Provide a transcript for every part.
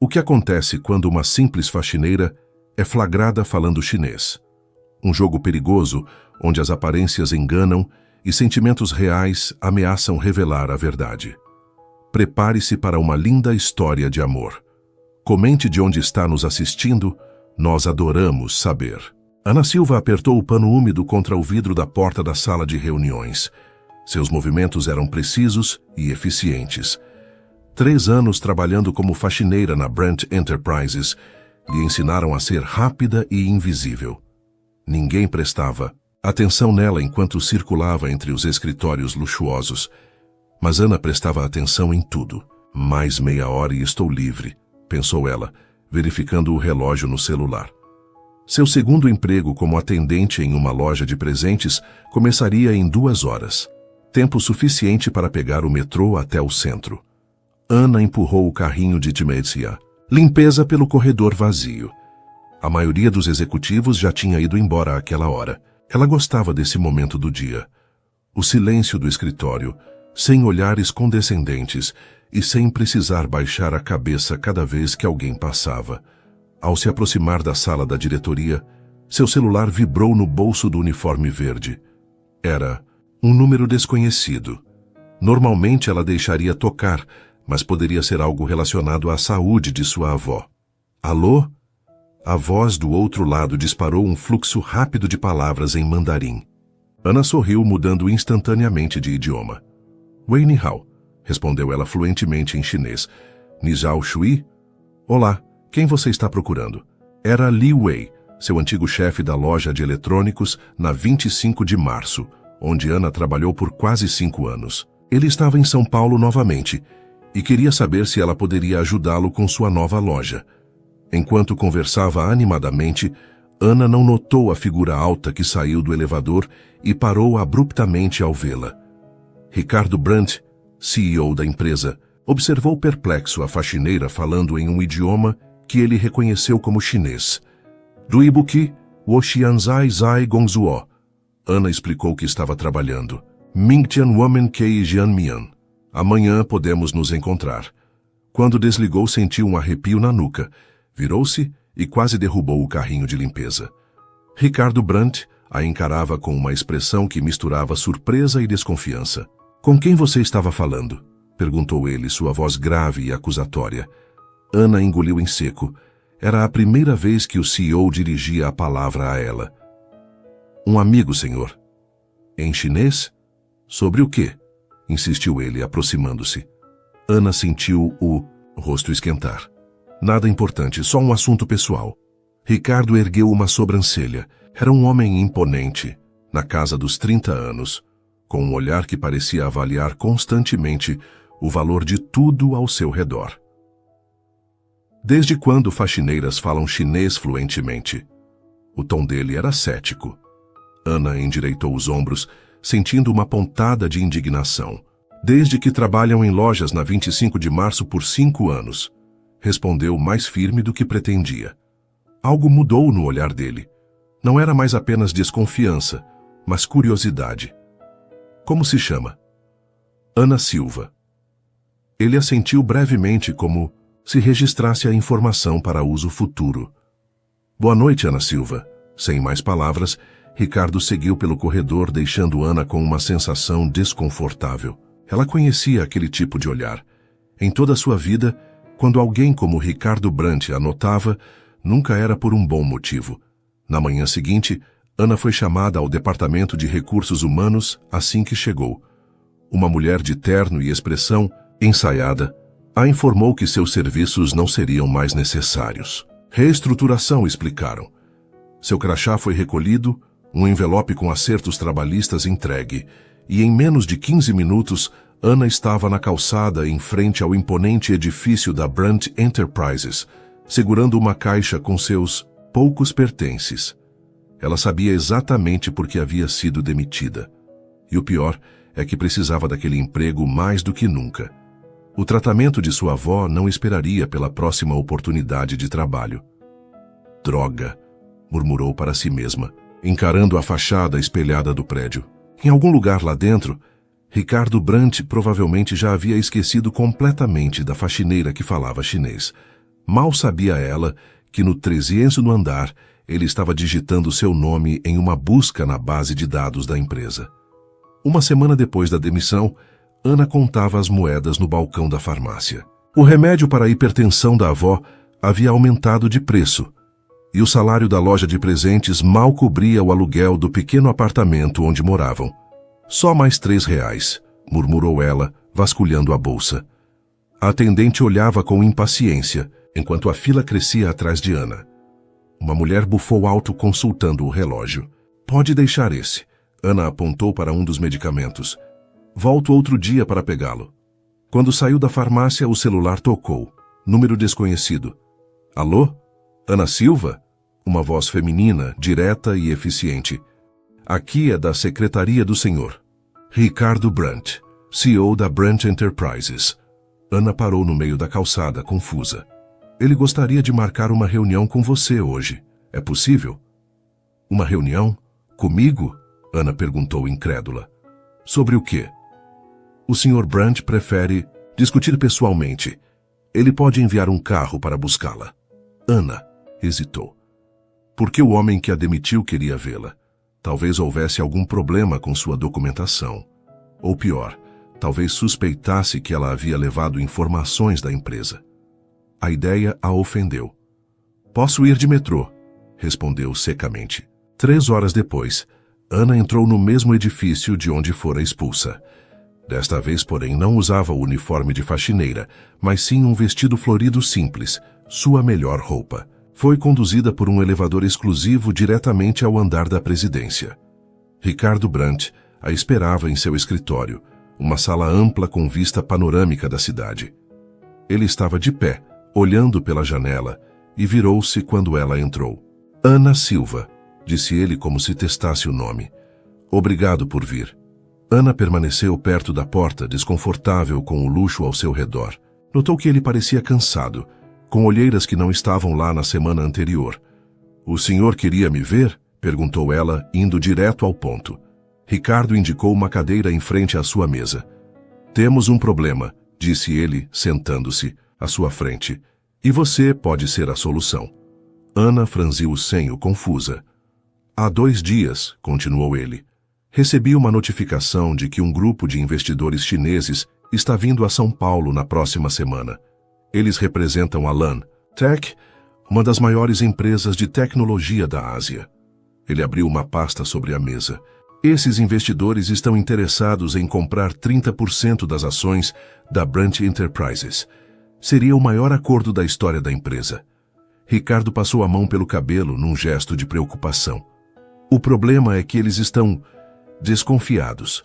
O que acontece quando uma simples faxineira é flagrada falando chinês? Um jogo perigoso onde as aparências enganam e sentimentos reais ameaçam revelar a verdade. Prepare-se para uma linda história de amor. Comente de onde está nos assistindo, nós adoramos saber. Ana Silva apertou o pano úmido contra o vidro da porta da sala de reuniões. Seus movimentos eram precisos e eficientes. 3 anos trabalhando como faxineira na Brent Enterprises lhe ensinaram a ser rápida e invisível. Ninguém prestava atenção nela enquanto circulava entre os escritórios luxuosos. Mas Ana prestava atenção em tudo. Mais meia hora e estou livre, pensou ela, verificando o relógio no celular. Seu segundo emprego como atendente em uma loja de presentes começaria em 2 horas. Tempo suficiente para pegar o metrô até o centro. Ana empurrou o carrinho de Demetria. Limpeza pelo corredor vazio. A maioria dos executivos já tinha ido embora àquela hora. Ela gostava desse momento do dia. O silêncio do escritório, sem olhares condescendentes e sem precisar baixar a cabeça cada vez que alguém passava. Ao se aproximar da sala da diretoria, seu celular vibrou no bolso do uniforme verde. Era um número desconhecido. Normalmente ela deixaria tocar, mas poderia ser algo relacionado à saúde de sua avó. Alô? A voz do outro lado disparou um fluxo rápido de palavras em mandarim. Ana sorriu, mudando instantaneamente de idioma. Wei Ni Hao, respondeu ela fluentemente em chinês. Ni Zhao Shui? Olá, quem você está procurando? Era Li Wei, seu antigo chefe da loja de eletrônicos, na 25 de março, onde Ana trabalhou por quase 5 anos. Ele estava em São Paulo novamente e queria saber se ela poderia ajudá-lo com sua nova loja. Enquanto conversava animadamente, Ana não notou a figura alta que saiu do elevador e parou abruptamente ao vê-la. Ricardo Brandt, CEO da empresa, observou perplexo a faxineira falando em um idioma que ele reconheceu como chinês. Duibuki, Woxianzai Zai Gongzuo. Ana explicou que estava trabalhando. Mingtian Woman Kei Jianmian. Amanhã podemos nos encontrar. Quando desligou, sentiu um arrepio na nuca. Virou-se e quase derrubou o carrinho de limpeza. Ricardo Brandt a encarava com uma expressão que misturava surpresa e desconfiança. Com quem você estava falando? Perguntou ele, sua voz grave e acusatória. Ana engoliu em seco. Era a primeira vez que o CEO dirigia a palavra a ela. Um amigo, senhor. Em chinês? Sobre o quê? Insistiu ele, aproximando-se. Ana sentiu o rosto esquentar. Nada importante, só um assunto pessoal. Ricardo ergueu uma sobrancelha. Era um homem imponente, na casa dos 30 anos, com um olhar que parecia avaliar constantemente o valor de tudo ao seu redor. Desde quando faxineiras falam chinês fluentemente? O tom dele era cético. Ana endireitou os ombros, sentindo uma pontada de indignação. Desde que trabalham em lojas na 25 de março por 5 anos, respondeu mais firme do que pretendia. Algo mudou no olhar dele. Não era mais apenas desconfiança, mas curiosidade. Como se chama? Ana Silva. Ele assentiu brevemente, como se registrasse a informação para uso futuro. Boa noite, Ana Silva. Sem mais palavras, Ricardo seguiu pelo corredor, deixando Ana com uma sensação desconfortável. Ela conhecia aquele tipo de olhar. Em toda a sua vida, quando alguém como Ricardo Brandt a notava, nunca era por um bom motivo. Na manhã seguinte, Ana foi chamada ao Departamento de Recursos Humanos assim que chegou. Uma mulher de terno e expressão ensaiada a informou que seus serviços não seriam mais necessários. Reestruturação, explicaram. Seu crachá foi recolhido, um envelope com acertos trabalhistas entregue, e em menos de 15 minutos, Ana estava na calçada em frente ao imponente edifício da Brent Enterprises, segurando uma caixa com seus poucos pertences. Ela sabia exatamente por que havia sido demitida. E o pior é que precisava daquele emprego mais do que nunca. O tratamento de sua avó não esperaria pela próxima oportunidade de trabalho. Droga, murmurou para si mesma, encarando a fachada espelhada do prédio. Em algum lugar lá dentro, Ricardo Brandt provavelmente já havia esquecido completamente da faxineira que falava chinês. Mal sabia ela que no 13º andar ele estava digitando seu nome em uma busca na base de dados da empresa. Uma semana depois da demissão, Ana contava as moedas no balcão da farmácia. O remédio para a hipertensão da avó havia aumentado de preço, e o salário da loja de presentes mal cobria o aluguel do pequeno apartamento onde moravam. Só mais R$3, murmurou ela, vasculhando a bolsa. A atendente olhava com impaciência, enquanto a fila crescia atrás de Ana. Uma mulher bufou alto consultando o relógio. Pode deixar esse. Ana apontou para um dos medicamentos. Volto outro dia para pegá-lo. Quando saiu da farmácia, o celular tocou. Número desconhecido. Alô? Ana Silva? Uma voz feminina, direta e eficiente. Aqui é da secretaria do senhor. Ricardo Brandt, CEO da Brandt Enterprises. Ana parou no meio da calçada, confusa. Ele gostaria de marcar uma reunião com você hoje. É possível? Uma reunião? Comigo? Ana perguntou incrédula. Sobre o quê? O Sr. Brandt prefere discutir pessoalmente. Ele pode enviar um carro para buscá-la. Ana hesitou. Porque o homem que a demitiu queria vê-la. Talvez houvesse algum problema com sua documentação. Ou pior, talvez suspeitasse que ela havia levado informações da empresa. A ideia a ofendeu. Posso ir de metrô, respondeu secamente. 3 horas depois, Ana entrou no mesmo edifício de onde fora expulsa. Desta vez, porém, não usava o uniforme de faxineira, mas sim um vestido florido simples, sua melhor roupa. Foi conduzida por um elevador exclusivo diretamente ao andar da presidência. Ricardo Brandt a esperava em seu escritório, uma sala ampla com vista panorâmica da cidade. Ele estava de pé, olhando pela janela, e virou-se quando ela entrou. Ana Silva, disse ele como se testasse o nome. Obrigado por vir. Ana permaneceu perto da porta, desconfortável com o luxo ao seu redor. Notou que ele parecia cansado, com olheiras que não estavam lá na semana anterior. O senhor queria me ver? Perguntou ela, indo direto ao ponto. Ricardo indicou uma cadeira em frente à sua mesa. Temos um problema, disse ele, sentando-se à sua frente. E você pode ser a solução. Ana franziu o senho, confusa. Há 2 dias, continuou ele, recebi uma notificação de que um grupo de investidores chineses está vindo a São Paulo na próxima semana. Eles representam a LAN Tech, uma das maiores empresas de tecnologia da Ásia. Ele abriu uma pasta sobre a mesa. Esses investidores estão interessados em comprar 30% das ações da Brandt Enterprises. Seria o maior acordo da história da empresa. Ricardo passou a mão pelo cabelo num gesto de preocupação. O problema é que eles estão desconfiados.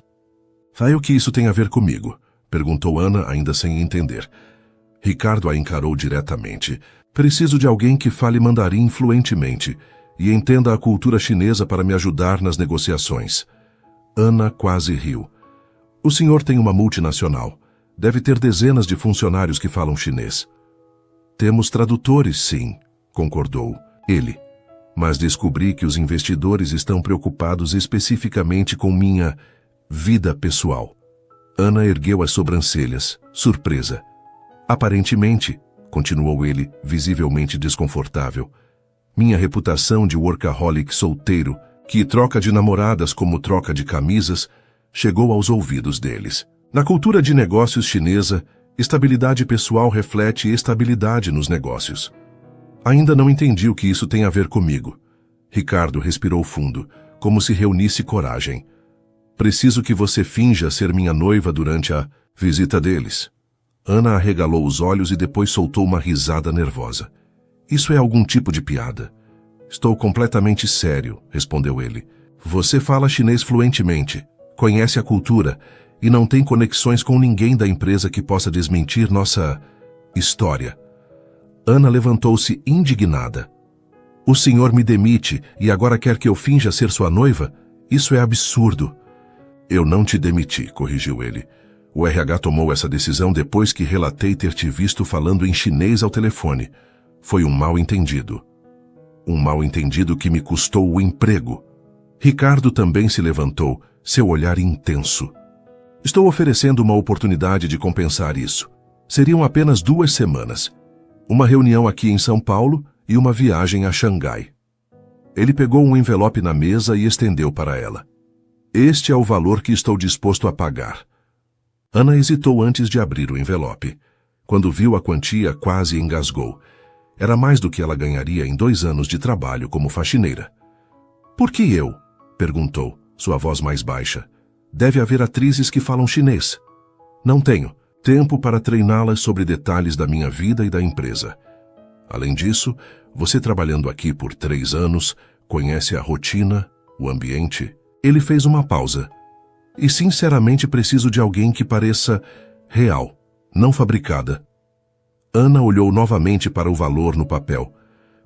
Sabe o que isso tem a ver comigo? Perguntou Ana, ainda sem entender. Ricardo a encarou diretamente. Preciso de alguém que fale mandarim fluentemente e entenda a cultura chinesa para me ajudar nas negociações. Ana quase riu. O senhor tem uma multinacional. Deve ter dezenas de funcionários que falam chinês. Temos tradutores, sim, concordou ele. Mas descobri que os investidores estão preocupados especificamente com minha vida pessoal. Ana ergueu as sobrancelhas, surpresa. Aparentemente, continuou ele, visivelmente desconfortável, minha reputação de workaholic solteiro, que troca de namoradas como troca de camisas, chegou aos ouvidos deles. Na cultura de negócios chinesa, estabilidade pessoal reflete estabilidade nos negócios. Ainda não entendi o que isso tem a ver comigo. Ricardo respirou fundo, como se reunisse coragem. Preciso que você finja ser minha noiva durante a visita deles. Ana arregalou os olhos e depois soltou uma risada nervosa. Isso é algum tipo de piada? Estou completamente sério, respondeu ele. Você fala chinês fluentemente, conhece a cultura e não tem conexões com ninguém da empresa que possa desmentir nossa história. Ana levantou-se indignada. O senhor me demite e agora quer que eu finja ser sua noiva? Isso é absurdo. Eu não te demiti, corrigiu ele. O RH tomou essa decisão depois que relatei ter te visto falando em chinês ao telefone. Foi um mal-entendido. Um mal-entendido que me custou o emprego. Ricardo também se levantou, seu olhar intenso. Estou oferecendo uma oportunidade de compensar isso. Seriam apenas 2 semanas. Uma reunião aqui em São Paulo e uma viagem a Xangai. Ele pegou um envelope na mesa e estendeu para ela. Este é o valor que estou disposto a pagar. Ana hesitou antes de abrir o envelope. Quando viu a quantia, quase engasgou. Era mais do que ela ganharia em 2 anos de trabalho como faxineira. Por que eu? Perguntou, sua voz mais baixa. Deve haver atrizes que falam chinês. Não tenho tempo para treiná-las sobre detalhes da minha vida e da empresa. Além disso, você trabalhando aqui por 3 anos, conhece a rotina, o ambiente. Ele fez uma pausa. E sinceramente preciso de alguém que pareça real, não fabricada. Ana olhou novamente para o valor no papel.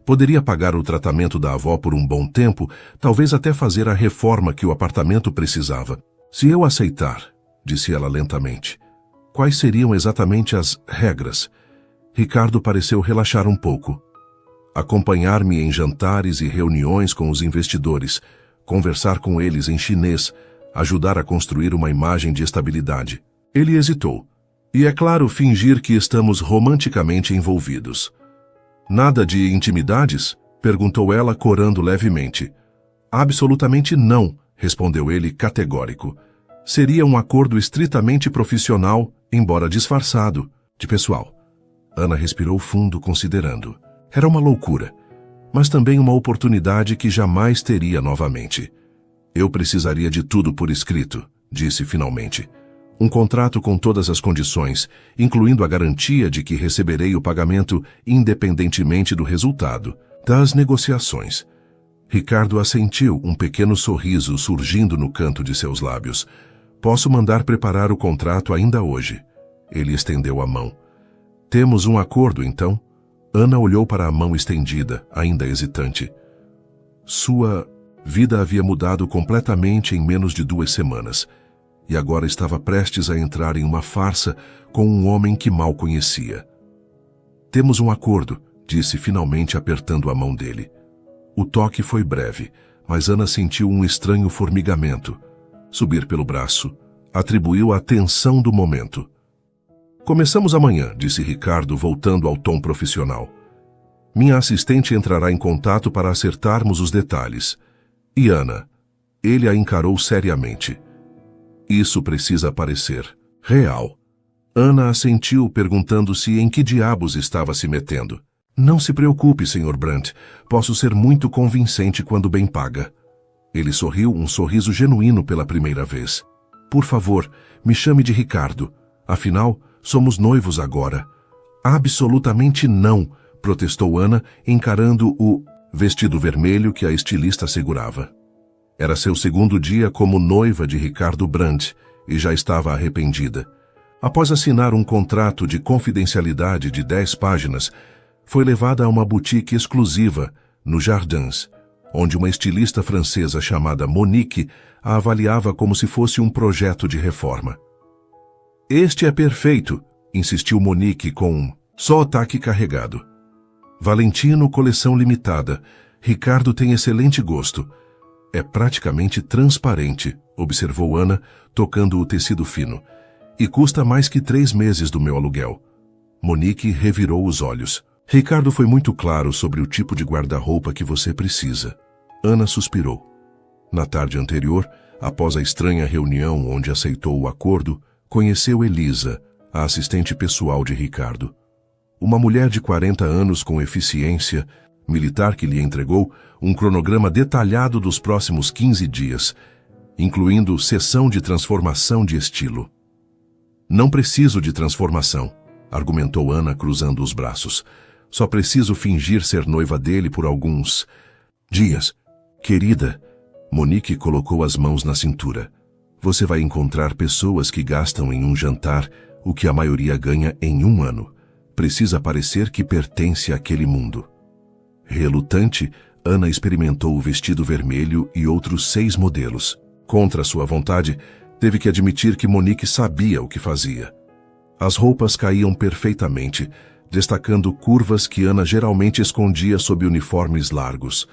Poderia pagar o tratamento da avó por um bom tempo, talvez até fazer a reforma que o apartamento precisava. Se eu aceitar, disse ela lentamente, quais seriam exatamente as regras? Ricardo pareceu relaxar um pouco. Acompanhar-me em jantares e reuniões com os investidores, conversar com eles em chinês, ajudar a construir uma imagem de estabilidade. Ele hesitou. E é claro, fingir que estamos romanticamente envolvidos. Nada de intimidades? Perguntou ela, corando levemente. Absolutamente não, respondeu ele categórico. Seria um acordo estritamente profissional, embora disfarçado, de pessoal. Ana respirou fundo, considerando. Era uma loucura, mas também uma oportunidade que jamais teria novamente. Eu precisaria de tudo por escrito, disse finalmente. Um contrato com todas as condições, incluindo a garantia de que receberei o pagamento independentemente do resultado das negociações. Ricardo assentiu, um pequeno sorriso surgindo no canto de seus lábios. Posso mandar preparar o contrato ainda hoje. Ele estendeu a mão. Temos um acordo, então? Ana olhou para a mão estendida, ainda hesitante. Sua vida havia mudado completamente em menos de 2 semanas, e agora estava prestes a entrar em uma farsa com um homem que mal conhecia. Temos um acordo, disse finalmente apertando a mão dele. O toque foi breve, mas Ana sentiu um estranho formigamento. Subir pelo braço, atribuiu a tensão do momento. Começamos amanhã, disse Ricardo, voltando ao tom profissional. Minha assistente entrará em contato para acertarmos os detalhes. E Ana, ele a encarou seriamente. Isso precisa parecer real. Ana assentiu, perguntando-se em que diabos estava se metendo. Não se preocupe, Sr. Brandt. Posso ser muito convincente quando bem paga. Ele sorriu, um sorriso genuíno pela primeira vez. Por favor, me chame de Ricardo. Afinal, somos noivos agora. Absolutamente não, protestou Ana, encarando o vestido vermelho que a estilista segurava. Era seu 2º dia como noiva de Ricardo Brandt e já estava arrependida. Após assinar um contrato de confidencialidade de 10 páginas, foi levada a uma boutique exclusiva, no Jardins, onde uma estilista francesa chamada Monique a avaliava como se fosse um projeto de reforma. Este é perfeito, insistiu Monique com um sotaque carregado. Valentino, coleção limitada. Ricardo tem excelente gosto. É praticamente transparente, observou Ana, tocando o tecido fino. E custa mais que 3 meses do meu aluguel. Monique revirou os olhos. Ricardo foi muito claro sobre o tipo de guarda-roupa que você precisa. Ana suspirou. Na tarde anterior, após a estranha reunião onde aceitou o acordo, conheceu Elisa, a assistente pessoal de Ricardo. Uma mulher de 40 anos com eficiência, militar que lhe entregou um cronograma detalhado dos próximos 15 dias, incluindo sessão de transformação de estilo. Não preciso de transformação, argumentou Ana cruzando os braços. Só preciso fingir ser noiva dele por alguns dias. Querida, Monique colocou as mãos na cintura. Você vai encontrar pessoas que gastam em um jantar o que a maioria ganha em 1 ano. Precisa parecer que pertence àquele mundo. Relutante, Ana experimentou o vestido vermelho e outros 6 modelos. Contra sua vontade, teve que admitir que Monique sabia o que fazia. As roupas caíam perfeitamente, destacando curvas que Ana geralmente escondia sob uniformes largos.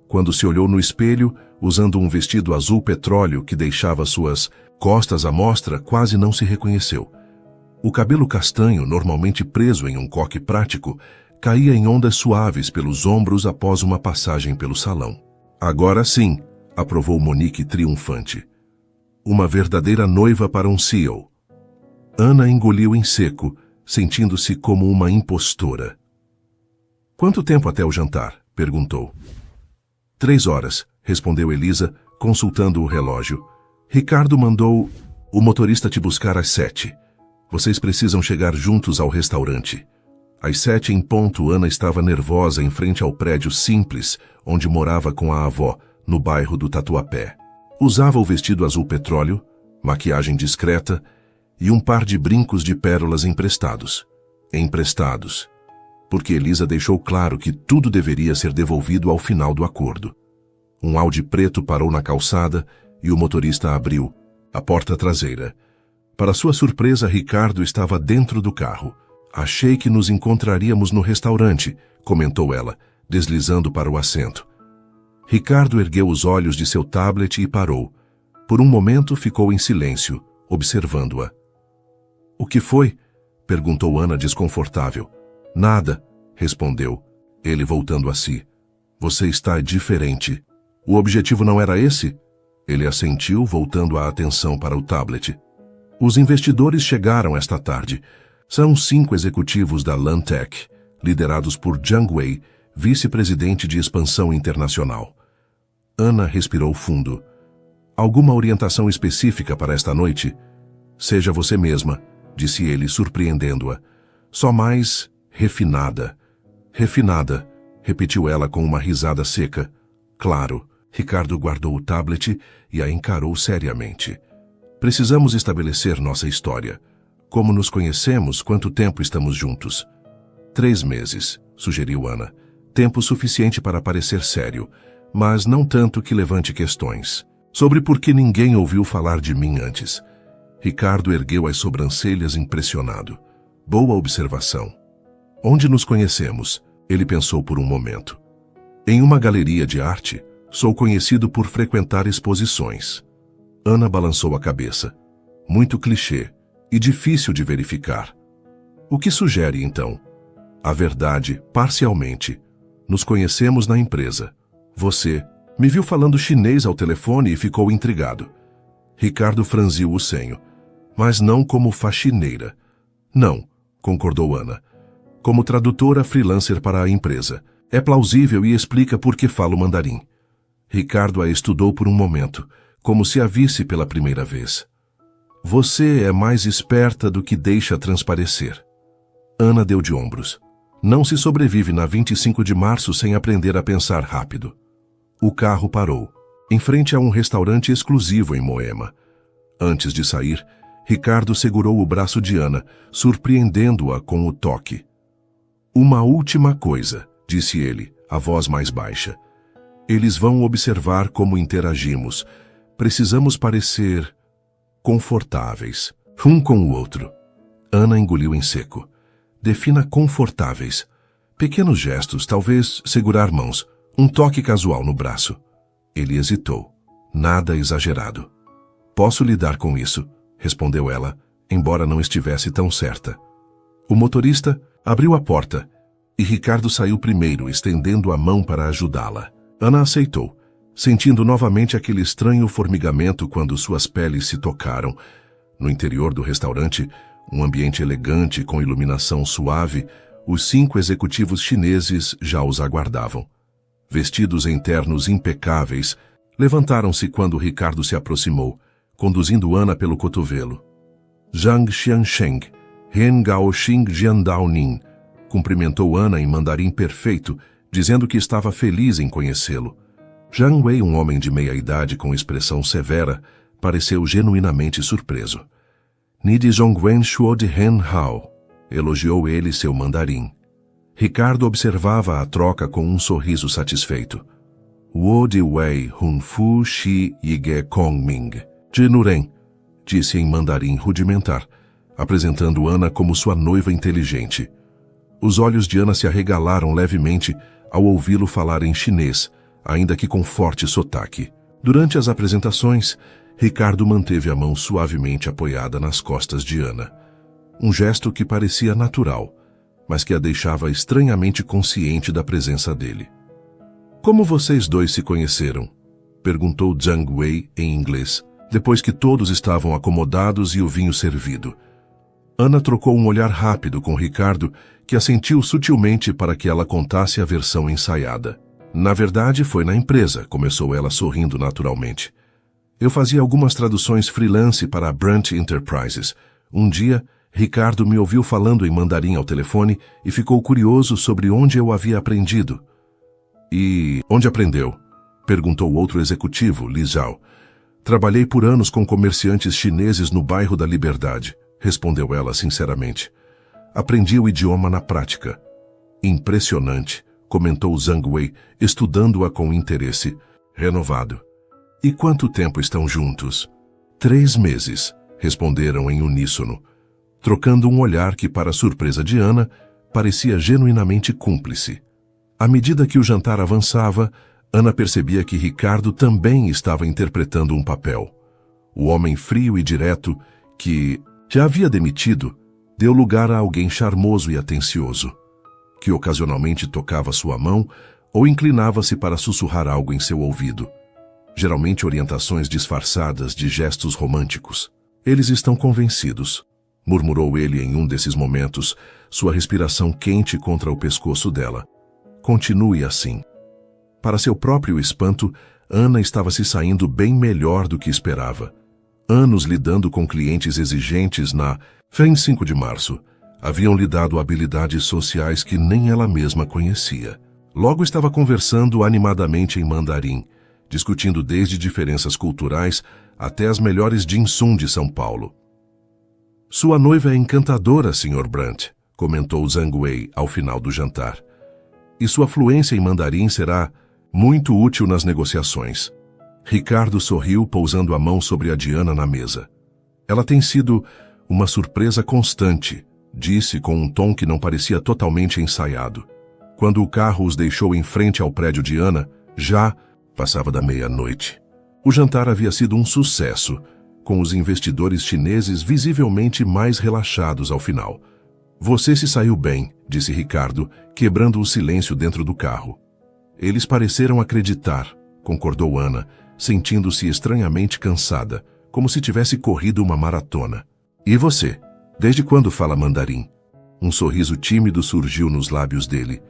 Quando se olhou no espelho, usando um vestido azul petróleo que deixava suas costas à mostra, quase não se reconheceu. O cabelo castanho, normalmente preso em um coque prático, caía em ondas suaves pelos ombros após uma passagem pelo salão. Agora sim, aprovou Monique triunfante. Uma verdadeira noiva para um CEO. Ana engoliu em seco, sentindo-se como uma impostora. Quanto tempo até o jantar? Perguntou. 3 horas, respondeu Elisa, consultando o relógio. Ricardo mandou o motorista te buscar às 7. Vocês precisam chegar juntos ao restaurante. Às 7 em ponto, Ana estava nervosa em frente ao prédio simples, onde morava com a avó, no bairro do Tatuapé. Usava o vestido azul petróleo, maquiagem discreta e um par de brincos de pérolas emprestados. Emprestados. Porque Elisa deixou claro que tudo deveria ser devolvido ao final do acordo. Um Audi preto parou na calçada e o motorista abriu a porta traseira. Para sua surpresa, Ricardo estava dentro do carro. Achei que nos encontraríamos no restaurante, comentou ela, deslizando para o assento. Ricardo ergueu os olhos de seu tablet e parou. Por um momento ficou em silêncio, observando-a. O que foi? Perguntou Ana desconfortável. Nada, respondeu, ele voltando a si. Você está diferente. O objetivo não era esse? Ele assentiu, voltando a atenção para o tablet. Os investidores chegaram esta tarde. São 5 executivos da Lantec, liderados por Jiang Wei, vice-presidente de expansão internacional. Ana respirou fundo. Alguma orientação específica para esta noite? Seja você mesma, disse ele, surpreendendo-a. Só mais refinada. Refinada, repetiu ela com uma risada seca. Claro, Ricardo guardou o tablet e a encarou seriamente. Precisamos estabelecer nossa história. Como nos conhecemos, quanto tempo estamos juntos? 3 meses, sugeriu Ana. Tempo suficiente para parecer sério, mas não tanto que levante questões. Sobre por que ninguém ouviu falar de mim antes. Ricardo ergueu as sobrancelhas impressionado. Boa observação. Onde nos conhecemos? Ele pensou por um momento. Em uma galeria de arte, sou conhecido por frequentar exposições. Ana balançou a cabeça. Muito clichê e difícil de verificar. O que sugere, então? A verdade, parcialmente. Nos conhecemos na empresa. Você me viu falando chinês ao telefone e ficou intrigado. Ricardo franziu o senho. Mas não como faxineira. Não, concordou Ana. Como tradutora freelancer para a empresa. É plausível e explica por que falo mandarim. Ricardo a estudou por um momento, como se a visse pela primeira vez. Você é mais esperta do que deixa transparecer. Ana deu de ombros. Não se sobrevive na 25 de março sem aprender a pensar rápido. O carro parou, em frente a um restaurante exclusivo em Moema. Antes de sair, Ricardo segurou o braço de Ana, surpreendendo-a com o toque. Uma última coisa, disse ele, a voz mais baixa. Eles vão observar como interagimos. Precisamos parecer confortáveis, um com o outro. Ana engoliu em seco. Defina confortáveis. Pequenos gestos, talvez segurar mãos, um toque casual no braço. Ele hesitou. Nada exagerado. Posso lidar com isso, respondeu ela, embora não estivesse tão certa. O motorista abriu a porta e Ricardo saiu primeiro, estendendo a mão para ajudá-la. Ana aceitou, sentindo novamente aquele estranho formigamento quando suas peles se tocaram. No interior do restaurante, um ambiente elegante com iluminação suave, os 5 executivos chineses já os aguardavam. Vestidos em ternos impecáveis, levantaram-se quando Ricardo se aproximou, conduzindo Ana pelo cotovelo. Zhang Xiansheng, Ren Gaoxing Jiandaonin, cumprimentou Ana em mandarim perfeito, dizendo que estava feliz em conhecê-lo. Jiang Wei, um homem de meia-idade com expressão severa, pareceu genuinamente surpreso. Nidi Zhongwen Shuo de Hen Hao, elogiou ele seu mandarim. Ricardo observava a troca com um sorriso satisfeito. Wo de Wei Hun Fu Shi Yige Kong Ming, de Nuren, disse em mandarim rudimentar, apresentando Ana como sua noiva inteligente. Os olhos de Ana se arregalaram levemente ao ouvi-lo falar em chinês, ainda que com forte sotaque. Durante as apresentações, Ricardo manteve a mão suavemente apoiada nas costas de Ana. Um gesto que parecia natural, mas que a deixava estranhamente consciente da presença dele. Como vocês dois se conheceram? Perguntou Zhang Wei em inglês, depois que todos estavam acomodados e o vinho servido. Ana trocou um olhar rápido com Ricardo, que assentiu sutilmente para que ela contasse a versão ensaiada. Na verdade, foi na empresa, começou ela sorrindo naturalmente. Eu fazia algumas traduções freelance para a Brant Enterprises. Um dia, Ricardo me ouviu falando em mandarim ao telefone e ficou curioso sobre onde eu havia aprendido. E onde aprendeu? Perguntou outro executivo, Li Zhao. Trabalhei por anos com comerciantes chineses no bairro da Liberdade, respondeu ela sinceramente. Aprendi o idioma na prática. Impressionante, comentou Zhang Wei, estudando-a com interesse renovado. E quanto tempo estão juntos? 3 meses, responderam em uníssono, trocando um olhar que, para surpresa de Ana, parecia genuinamente cúmplice. À medida que o jantar avançava, Ana percebia que Ricardo também estava interpretando um papel. O homem frio e direto, que já havia demitido, deu lugar a alguém charmoso e atencioso, que ocasionalmente tocava sua mão ou inclinava-se para sussurrar algo em seu ouvido, geralmente orientações disfarçadas de gestos românticos. Eles estão convencidos, murmurou ele em um desses momentos, sua respiração quente contra o pescoço dela. Continue assim. Para seu próprio espanto, Ana estava se saindo bem melhor do que esperava. Anos lidando com clientes exigentes na FEM 5 de março haviam lhe dado habilidades sociais que nem ela mesma conhecia. Logo estava conversando animadamente em mandarim, discutindo desde diferenças culturais até as melhores dim-sum de São Paulo. Sua noiva é encantadora, Sr. Brant, comentou Zhang Wei ao final do jantar. E sua fluência em mandarim será muito útil nas negociações. Ricardo sorriu, pousando a mão sobre a Diana na mesa. Ela tem sido uma surpresa constante, disse com um tom que não parecia totalmente ensaiado. Quando o carro os deixou em frente ao prédio de Ana, já passava da meia-noite. O jantar havia sido um sucesso, com os investidores chineses visivelmente mais relaxados ao final. Você se saiu bem, disse Ricardo, quebrando o silêncio dentro do carro. Eles pareceram acreditar, concordou Ana, sentindo-se estranhamente cansada, como se tivesse corrido uma maratona. E você? Desde quando fala mandarim? Um sorriso tímido surgiu nos lábios dele.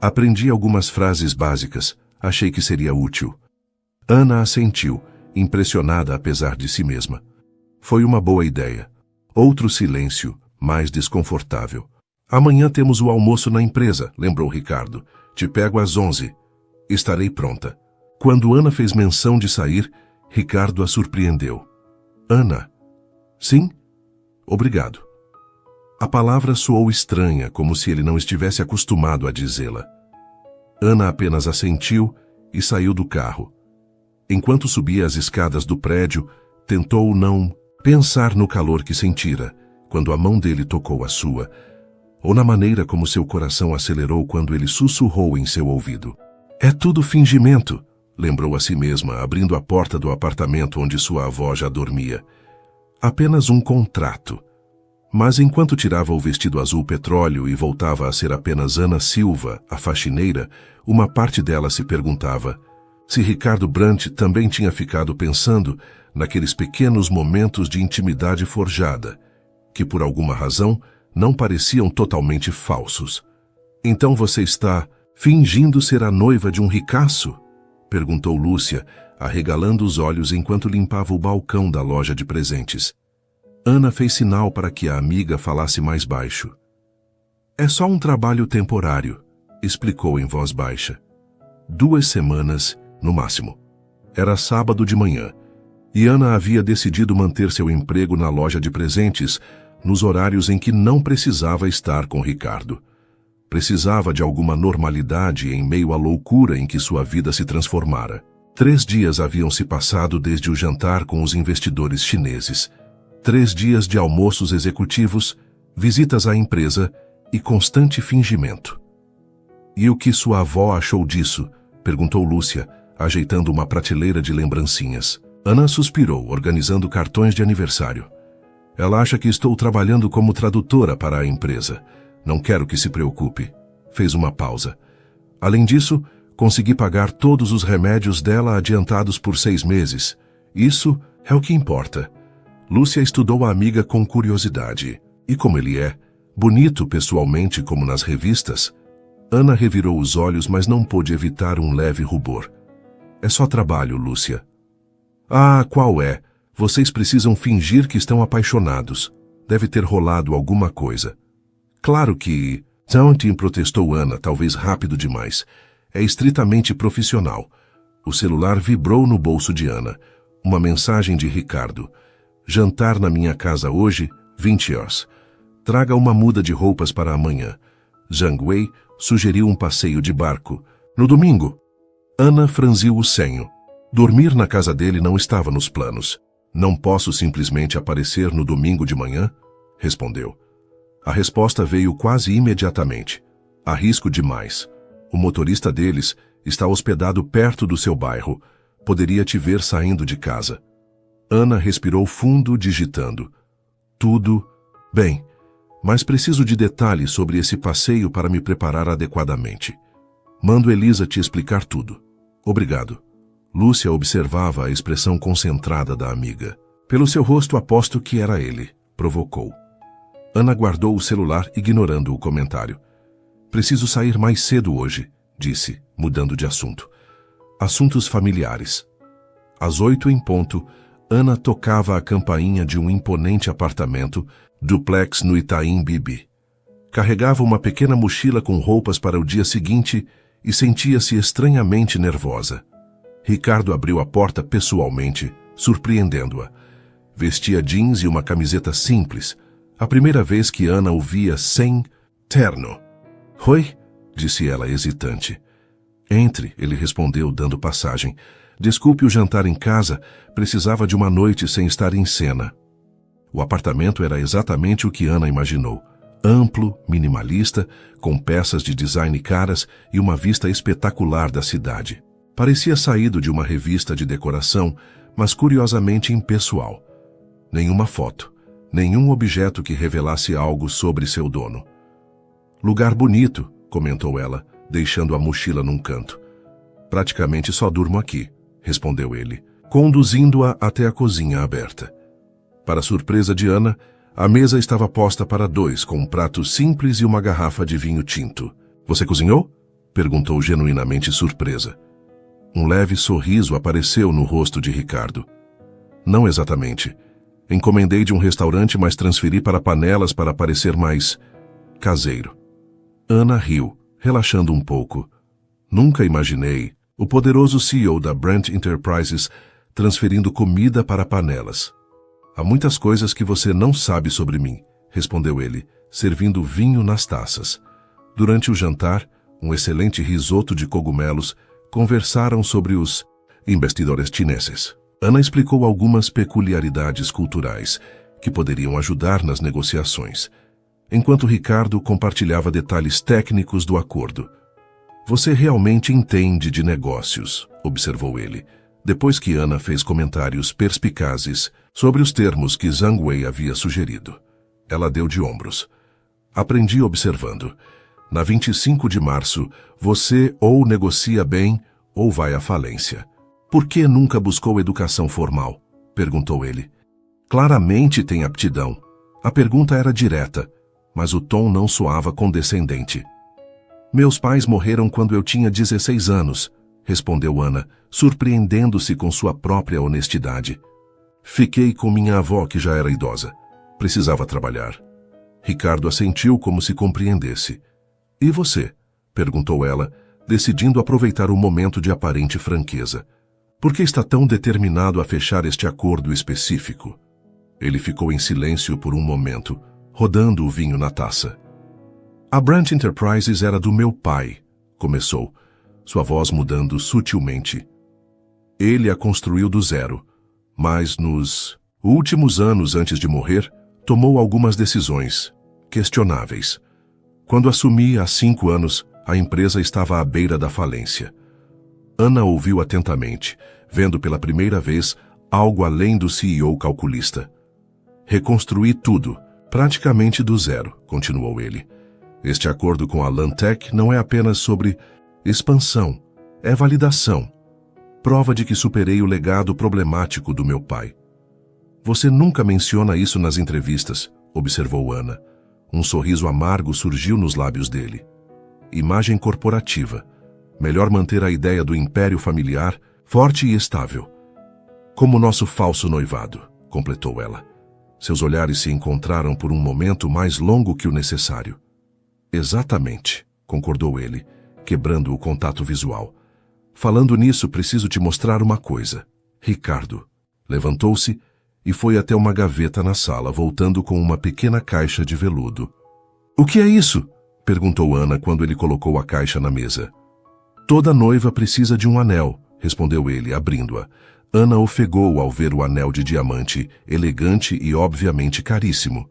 Aprendi algumas frases básicas. Achei que seria útil. Ana assentiu, impressionada apesar de si mesma. Foi uma boa ideia. Outro silêncio, mais desconfortável. Amanhã temos o almoço na empresa, lembrou Ricardo. Te pego às 11. Estarei pronta. Quando Ana fez menção de sair, Ricardo a surpreendeu. Ana? Sim? Obrigado. A palavra soou estranha, como se ele não estivesse acostumado a dizê-la. Ana apenas assentiu e saiu do carro. Enquanto subia as escadas do prédio, tentou não pensar no calor que sentira quando a mão dele tocou a sua, ou na maneira como seu coração acelerou quando ele sussurrou em seu ouvido. É tudo fingimento, lembrou a si mesma, abrindo a porta do apartamento onde sua avó já dormia. Apenas um contrato. Mas enquanto tirava o vestido azul petróleo e voltava a ser apenas Ana Silva, a faxineira, uma parte dela se perguntava se Ricardo Brant também tinha ficado pensando naqueles pequenos momentos de intimidade forjada, que por alguma razão não pareciam totalmente falsos. Então você está fingindo ser a noiva de um ricaço? Perguntou Lúcia, arregalando os olhos enquanto limpava o balcão da loja de presentes. Ana fez sinal para que a amiga falasse mais baixo. É só um trabalho temporário, explicou em voz baixa. 2 semanas, no máximo. Era sábado de manhã, e Ana havia decidido manter seu emprego na loja de presentes nos horários em que não precisava estar com Ricardo. Precisava de alguma normalidade em meio à loucura em que sua vida se transformara. 3 dias haviam se passado desde o jantar com os investidores chineses. 3 dias de almoços executivos, visitas à empresa e constante fingimento. E o que sua avó achou disso? Perguntou Lúcia, ajeitando uma prateleira de lembrancinhas. Ana suspirou, organizando cartões de aniversário. Ela acha que estou trabalhando como tradutora para a empresa. Não quero que se preocupe. Fez uma pausa. Além disso, consegui pagar todos os remédios dela adiantados por 6 meses. Isso é o que importa. Lúcia estudou a amiga com curiosidade. E como ele é, bonito pessoalmente como nas revistas, Ana revirou os olhos, mas não pôde evitar um leve rubor. É só trabalho, Lúcia. Ah, qual é? Vocês precisam fingir que estão apaixonados. Deve ter rolado alguma coisa. Claro que... Taunting, protestou Ana, talvez rápido demais. É estritamente profissional. O celular vibrou no bolso de Ana. Uma mensagem de Ricardo. Jantar na minha casa hoje, 20 horas. Traga uma muda de roupas para amanhã. Zhang Wei sugeriu um passeio de barco. No domingo. Ana franziu o senho. Dormir na casa dele não estava nos planos. Não posso simplesmente aparecer no domingo de manhã? Respondeu. A resposta veio quase imediatamente. Arrisco demais. O motorista deles está hospedado perto do seu bairro. Poderia te ver saindo de casa. Ana respirou fundo, digitando. Tudo bem, mas preciso de detalhes sobre esse passeio para me preparar adequadamente. Mando Elisa te explicar tudo. Obrigado. Lúcia observava a expressão concentrada da amiga. Pelo seu rosto aposto que era ele, provocou. Ana guardou o celular, ignorando o comentário. Preciso sair mais cedo hoje, disse, mudando de assunto. Assuntos familiares. Às 8 em ponto, Ana tocava a campainha de um imponente apartamento, duplex no Itaim Bibi. Carregava uma pequena mochila com roupas para o dia seguinte e sentia-se estranhamente nervosa. Ricardo abriu a porta pessoalmente, surpreendendo-a. Vestia jeans e uma camiseta simples, a primeira vez que Ana o via sem terno. Oi? Disse ela hesitante. Entre, ele respondeu, dando passagem. Desculpe o jantar em casa, precisava de uma noite sem estar em cena. O apartamento era exatamente o que Ana imaginou. Amplo, minimalista, com peças de design caras e uma vista espetacular da cidade. Parecia saído de uma revista de decoração, mas curiosamente impessoal. Nenhuma foto, nenhum objeto que revelasse algo sobre seu dono. Lugar bonito, comentou ela, deixando a mochila num canto. Praticamente só durmo aqui, respondeu ele, conduzindo-a até a cozinha aberta. Para surpresa de Ana, a mesa estava posta para 2, com um prato simples e uma garrafa de vinho tinto. Você cozinhou? Perguntou genuinamente surpresa. Um leve sorriso apareceu no rosto de Ricardo. Não exatamente. Encomendei de um restaurante, mas transferi para panelas para parecer mais caseiro. Ana riu, relaxando um pouco. Nunca imaginei o poderoso CEO da Brent Enterprises transferindo comida para panelas. Há muitas coisas que você não sabe sobre mim, respondeu ele, servindo vinho nas taças. Durante o jantar, um excelente risoto de cogumelos, conversaram sobre os investidores chineses. Ana explicou algumas peculiaridades culturais que poderiam ajudar nas negociações, enquanto Ricardo compartilhava detalhes técnicos do acordo. Você realmente entende de negócios, observou ele, depois que Ana fez comentários perspicazes sobre os termos que Zhang Wei havia sugerido. Ela deu de ombros. Aprendi observando. Na 25 de março, você ou negocia bem ou vai à falência. Por que nunca buscou educação formal? Perguntou ele. Claramente tem aptidão. A pergunta era direta, mas o tom não soava condescendente. Meus pais morreram quando eu tinha 16 anos, respondeu Ana, surpreendendo-se com sua própria honestidade. Fiquei com minha avó, que já era idosa. Precisava trabalhar. Ricardo assentiu como se compreendesse. E você? Perguntou ela, decidindo aproveitar o momento de aparente franqueza. Por que está tão determinado a fechar este acordo específico? Ele ficou em silêncio por um momento, rodando o vinho na taça. A Brent Enterprises era do meu pai, começou, sua voz mudando sutilmente. Ele a construiu do zero, mas nos últimos anos antes de morrer, tomou algumas decisões questionáveis. Quando assumi há 5 anos, a empresa estava à beira da falência. Ana ouviu atentamente, vendo pela primeira vez algo além do CEO calculista. Reconstruí tudo, praticamente do zero, continuou ele. Este acordo com a Lantec não é apenas sobre expansão, é validação. Prova de que superei o legado problemático do meu pai. Você nunca menciona isso nas entrevistas, observou Ana. Um sorriso amargo surgiu nos lábios dele. Imagem corporativa. Melhor manter a ideia do império familiar forte e estável. Como nosso falso noivado, completou ela. Seus olhares se encontraram por um momento mais longo que o necessário. Exatamente, concordou ele, quebrando o contato visual. Falando nisso, preciso te mostrar uma coisa. Ricardo levantou-se e foi até uma gaveta na sala, voltando com uma pequena caixa de veludo. O que é isso? Perguntou Ana quando ele colocou a caixa na mesa. Toda noiva precisa de um anel, respondeu ele, abrindo-a. Ana ofegou ao ver o anel de diamante, elegante e obviamente caríssimo.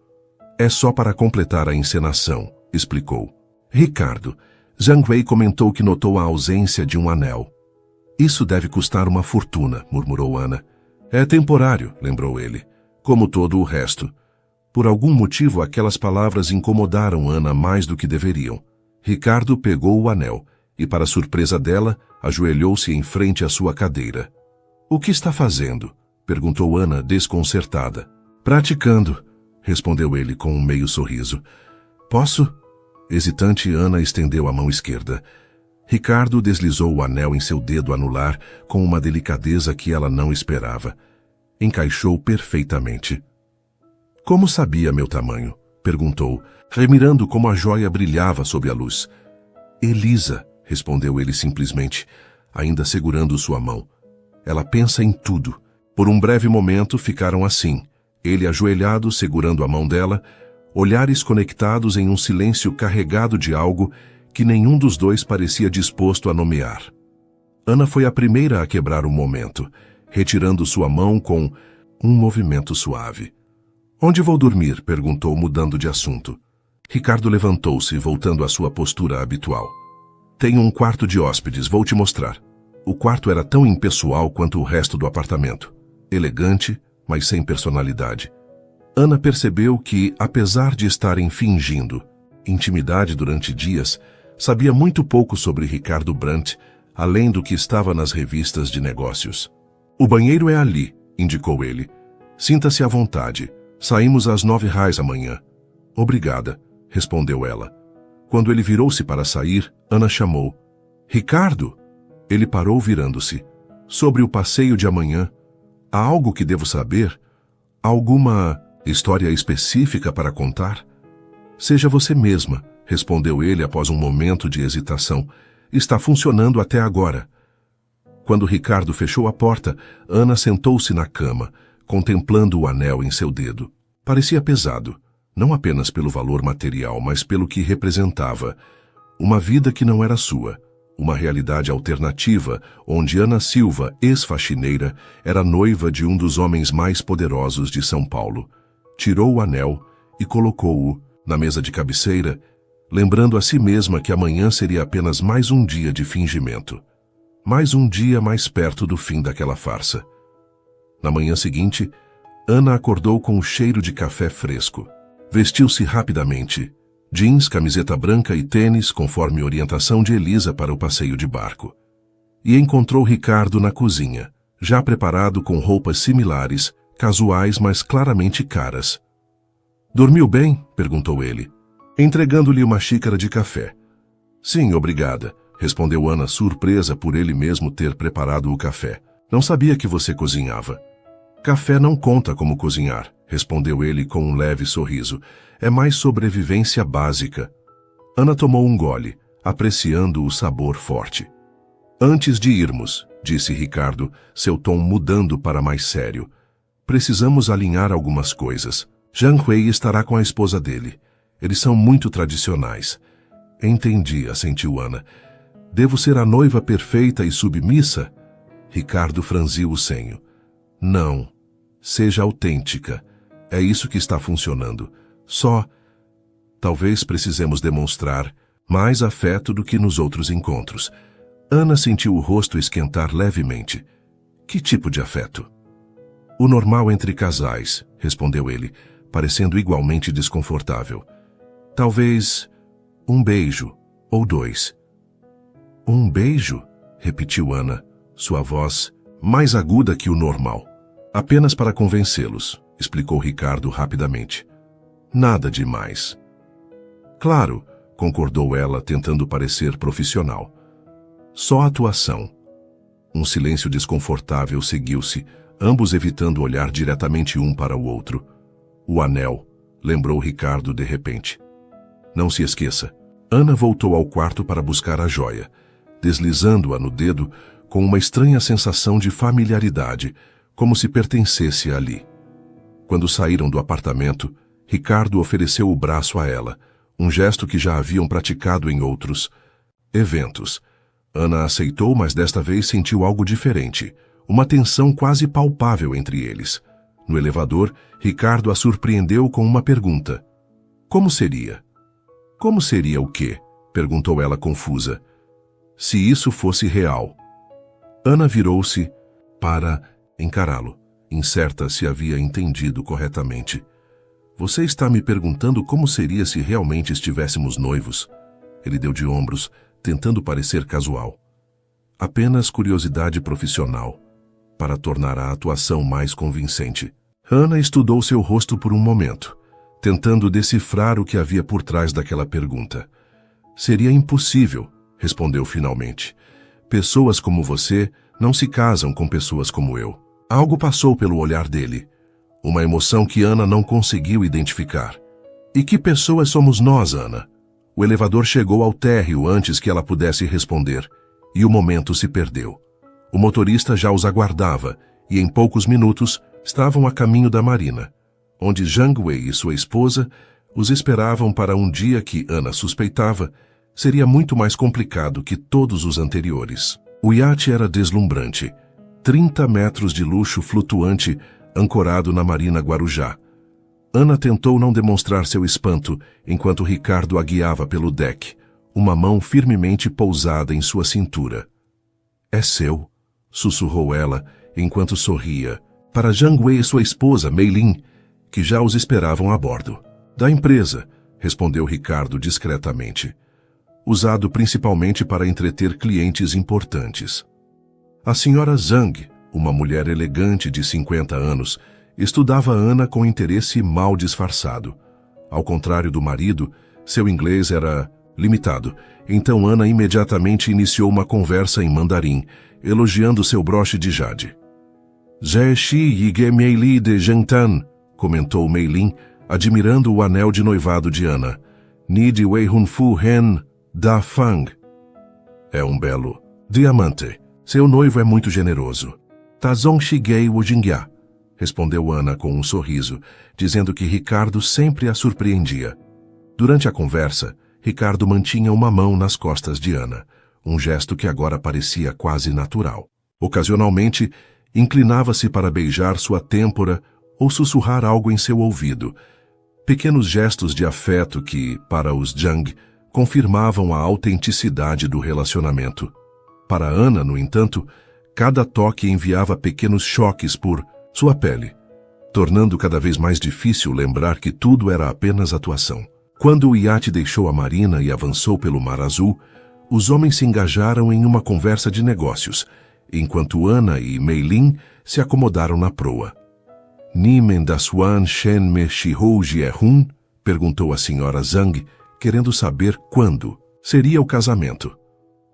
É só para completar a encenação, explicou. Ricardo, Zhang Wei comentou que notou a ausência de um anel. Isso deve custar uma fortuna, murmurou Ana. É temporário, lembrou ele, como todo o resto. Por algum motivo, aquelas palavras incomodaram Ana mais do que deveriam. Ricardo pegou o anel e, para surpresa dela, ajoelhou-se em frente à sua cadeira. O que está fazendo? Perguntou Ana, desconcertada. Praticando, respondeu ele com um meio sorriso. Posso? Hesitante, Ana estendeu a mão esquerda. Ricardo deslizou o anel em seu dedo anular com uma delicadeza que ela não esperava. Encaixou perfeitamente. Como sabia meu tamanho? Perguntou, remirando como a joia brilhava sob a luz. Elisa, respondeu ele simplesmente, ainda segurando sua mão. Ela pensa em tudo. Por um breve momento ficaram assim, ele ajoelhado segurando a mão dela, olhares conectados em um silêncio carregado de algo que nenhum dos dois parecia disposto a nomear. Ana foi a primeira a quebrar o momento, retirando sua mão com um movimento suave. Onde vou dormir? Perguntou, mudando de assunto. Ricardo levantou-se, voltando à sua postura habitual. Tenho um quarto de hóspedes, vou te mostrar. O quarto era tão impessoal quanto o resto do apartamento. Elegante, mas sem personalidade. Ana percebeu que, apesar de estarem fingindo intimidade durante dias, sabia muito pouco sobre Ricardo Brandt, além do que estava nas revistas de negócios. O banheiro é ali, indicou ele. Sinta-se à vontade. Saímos às 9h amanhã. Obrigada, respondeu ela. Quando ele virou-se para sair, Ana chamou. Ricardo! Ele parou virando-se. Sobre o passeio de amanhã, há algo que devo saber? Alguma história específica para contar? Seja você mesma, respondeu ele após um momento de hesitação. Está funcionando até agora. Quando Ricardo fechou a porta, Ana sentou-se na cama, contemplando o anel em seu dedo. Parecia pesado, não apenas pelo valor material, mas pelo que representava. Uma vida que não era sua. Uma realidade alternativa, onde Ana Silva, ex-faxineira, era noiva de um dos homens mais poderosos de São Paulo. Tirou o anel e colocou-o na mesa de cabeceira, lembrando a si mesma que amanhã seria apenas mais um dia de fingimento. Mais um dia mais perto do fim daquela farsa. Na manhã seguinte, Ana acordou com o cheiro de café fresco. Vestiu-se rapidamente. Jeans, camiseta branca e tênis, conforme orientação de Elisa para o passeio de barco. E encontrou Ricardo na cozinha, já preparado com roupas similares, casuais, mas claramente caras. Dormiu bem? Perguntou ele, entregando-lhe uma xícara de café. Sim, obrigada, respondeu Ana, surpresa por ele mesmo ter preparado o café. Não sabia que você cozinhava. Café não conta como cozinhar, respondeu ele com um leve sorriso. É mais sobrevivência básica. Ana tomou um gole, apreciando o sabor forte. Antes de irmos, disse Ricardo, seu tom mudando para mais sério, precisamos alinhar algumas coisas. Zhang Wei estará com a esposa dele. Eles são muito tradicionais. Entendi, assentiu Ana. Devo ser a noiva perfeita e submissa? Ricardo franziu o senho. Não. Seja autêntica. É isso que está funcionando. Só, talvez precisemos demonstrar mais afeto do que nos outros encontros. Ana sentiu o rosto esquentar levemente. Que tipo de afeto? O normal entre casais, respondeu ele, parecendo igualmente desconfortável. Talvez Um beijo, ou 2. Um beijo? Repetiu Ana, sua voz mais aguda que o normal. Apenas para convencê-los, explicou Ricardo rapidamente. Nada demais. Claro, concordou ela, tentando parecer profissional. Só atuação. Um silêncio desconfortável seguiu-se, ambos evitando olhar diretamente um para o outro. O anel, lembrou Ricardo de repente. Não se esqueça. Ana voltou ao quarto para buscar a joia, deslizando-a no dedo com uma estranha sensação de familiaridade, como se pertencesse ali. Quando saíram do apartamento, Ricardo ofereceu o braço a ela, um gesto que já haviam praticado em outros eventos. Ana aceitou, mas desta vez sentiu algo diferente, uma tensão quase palpável entre eles. No elevador, Ricardo a surpreendeu com uma pergunta. Como seria? Como seria o quê? Perguntou ela confusa. Se isso fosse real. Ana virou-se para encará-lo, incerta se havia entendido corretamente. Você está me perguntando como seria se realmente estivéssemos noivos? Ele deu de ombros, tentando parecer casual. Apenas curiosidade profissional, para tornar a atuação mais convincente. Ana estudou seu rosto por um momento, tentando decifrar o que havia por trás daquela pergunta. Seria impossível, respondeu finalmente. Pessoas como você não se casam com pessoas como eu. Algo passou pelo olhar dele, uma emoção que Ana não conseguiu identificar. E que pessoas somos nós, Ana? O elevador chegou ao térreo antes que ela pudesse responder, e o momento se perdeu. O motorista já os aguardava, e em poucos minutos estavam a caminho da marina, onde Zhang Wei e sua esposa os esperavam para um dia que, Ana suspeitava, seria muito mais complicado que todos os anteriores. O iate era deslumbrante, 30 metros de luxo flutuante ancorado na Marina Guarujá. Ana tentou não demonstrar seu espanto enquanto Ricardo a guiava pelo deck, uma mão firmemente pousada em sua cintura. É seu, sussurrou ela enquanto sorria, para Zhang Wei e sua esposa, Mei Lin, que já os esperavam a bordo. Da empresa, respondeu Ricardo discretamente, usado principalmente para entreter clientes importantes. A senhora Zhang, uma mulher elegante de 50 anos, estudava Ana com interesse mal disfarçado. Ao contrário do marido, seu inglês era limitado, então Ana imediatamente iniciou uma conversa em mandarim, elogiando seu broche de jade. Zhe Shi Yige Meili de Zhengtan, comentou Mei Lin, admirando o anel de noivado de Ana. Ni de Wei Hunfu Hen Da Fang. É um belo diamante. Seu noivo é muito generoso. Tazong Shigei Wujingya, respondeu Ana com um sorriso, dizendo que Ricardo sempre a surpreendia. Durante a conversa, Ricardo mantinha uma mão nas costas de Ana, um gesto que agora parecia quase natural. Ocasionalmente, inclinava-se para beijar sua têmpora ou sussurrar algo em seu ouvido. Pequenos gestos de afeto que, para os Zhang, confirmavam a autenticidade do relacionamento. Para Ana, no entanto, cada toque enviava pequenos choques por sua pele, tornando cada vez mais difícil lembrar que tudo era apenas atuação. Quando o iate deixou a marina e avançou pelo Mar Azul, os homens se engajaram em uma conversa de negócios, enquanto Ana e Mei Lin se acomodaram na proa. Nimen da Swan Shen Me Shihou Jiehun? Perguntou a senhora Zhang, querendo saber quando seria o casamento.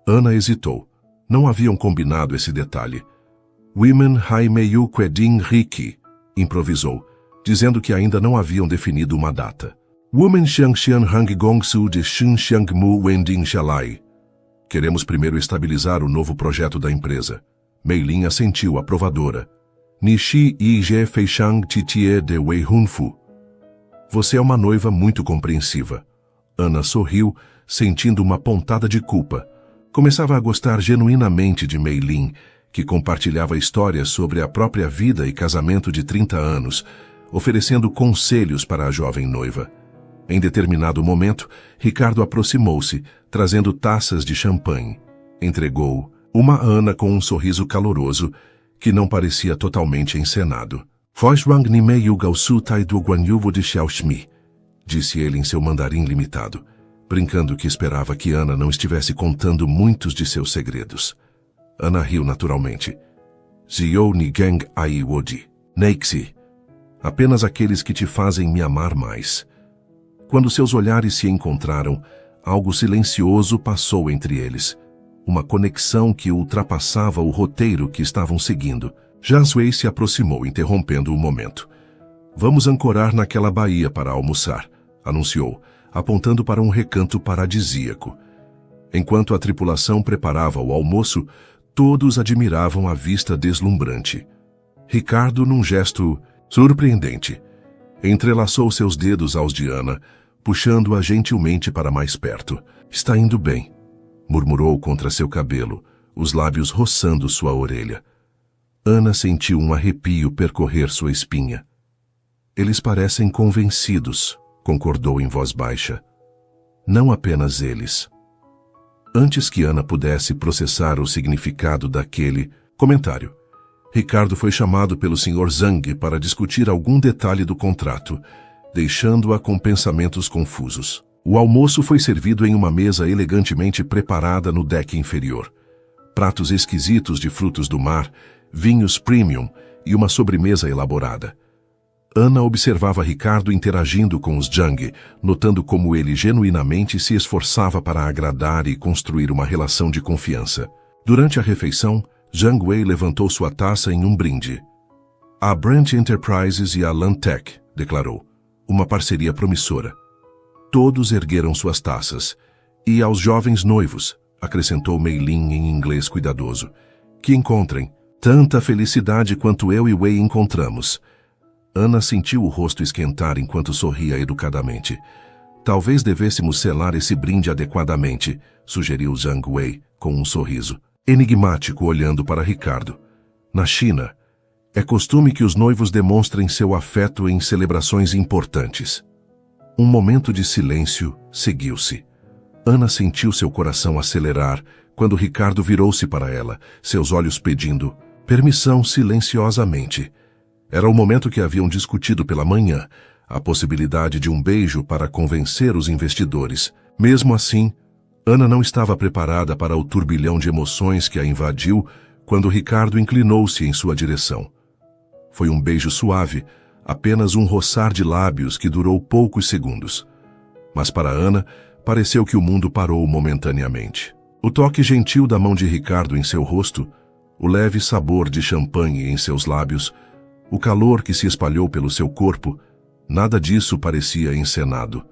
Ana hesitou. Não haviam combinado esse detalhe. Women Hai Meiyu Quedin Riki, improvisou, dizendo que ainda não haviam definido uma data. Women Xiangxian Hang Gongsu de Xin Xiang Mu Wending Shalai. Queremos primeiro estabilizar o novo projeto da empresa. Mei Lin assentiu, aprovadora. Nishi Yije Feishang Titie de Wei Hunfu. Você é uma noiva muito compreensiva. Ana sorriu, sentindo uma pontada de culpa. Começava a gostar genuinamente de Mei Lin, que compartilhava histórias sobre a própria vida e casamento de 30 anos, oferecendo conselhos para a jovem noiva. Em determinado momento, Ricardo aproximou-se, trazendo taças de champanhe. Entregou uma a Ana com um sorriso caloroso, que não parecia totalmente encenado. Foishuang Nimei Yu Gaosu Tai Du Guanyuvo de Xiaoxmi, disse ele em seu mandarim limitado. brincando que esperava que Ana não estivesse contando muitos de seus segredos. Ana riu naturalmente. Zio Nigeng Ai Wodi. Neixi. Apenas aqueles que te fazem me amar mais. Quando seus olhares se encontraram, algo silencioso passou entre eles. Uma conexão que ultrapassava o roteiro que estavam seguindo. Jasway se aproximou, interrompendo o momento. Vamos ancorar naquela baía para almoçar, anunciou, apontando para um recanto paradisíaco. Enquanto a tripulação preparava o almoço, todos admiravam a vista deslumbrante. Ricardo, num gesto surpreendente, entrelaçou seus dedos aos de Ana, puxando-a gentilmente para mais perto. Está indo bem, murmurou contra seu cabelo, os lábios roçando sua orelha. Ana sentiu um arrepio percorrer sua espinha. Eles parecem convencidos, concordou em voz baixa. Não apenas eles. Antes que Ana pudesse processar o significado daquele comentário, Ricardo foi chamado pelo Sr. Zhang para discutir algum detalhe do contrato, deixando-a com pensamentos confusos. O almoço foi servido em uma mesa elegantemente preparada no deck inferior. Pratos exquisitos de frutos do mar, vinhos premium e uma sobremesa elaborada. Ana observava Ricardo interagindo com os Zhang, notando como ele genuinamente se esforçava para agradar e construir uma relação de confiança. Durante a refeição, Zhang Wei levantou sua taça em um brinde. A Branch Enterprises e a Lantec, declarou, uma parceria promissora. Todos ergueram suas taças. E aos jovens noivos, acrescentou Mei Lin em inglês cuidadoso, que encontrem tanta felicidade quanto eu e Wei encontramos. Ana sentiu o rosto esquentar enquanto sorria educadamente. Talvez devêssemos selar esse brinde adequadamente, sugeriu Zhang Wei com um sorriso enigmático olhando para Ricardo. Na China, é costume que os noivos demonstrem seu afeto em celebrações importantes. Um momento de silêncio seguiu-se. Ana sentiu seu coração acelerar quando Ricardo virou-se para ela, seus olhos pedindo permissão silenciosamente. Era o momento que haviam discutido pela manhã, a possibilidade de um beijo para convencer os investidores. Mesmo assim, Ana não estava preparada para o turbilhão de emoções que a invadiu quando Ricardo inclinou-se em sua direção. Foi um beijo suave, apenas um roçar de lábios que durou poucos segundos. Mas para Ana, pareceu que o mundo parou momentaneamente. O toque gentil da mão de Ricardo em seu rosto, o leve sabor de champanhe em seus lábios, o calor que se espalhou pelo seu corpo, nada disso parecia encenado.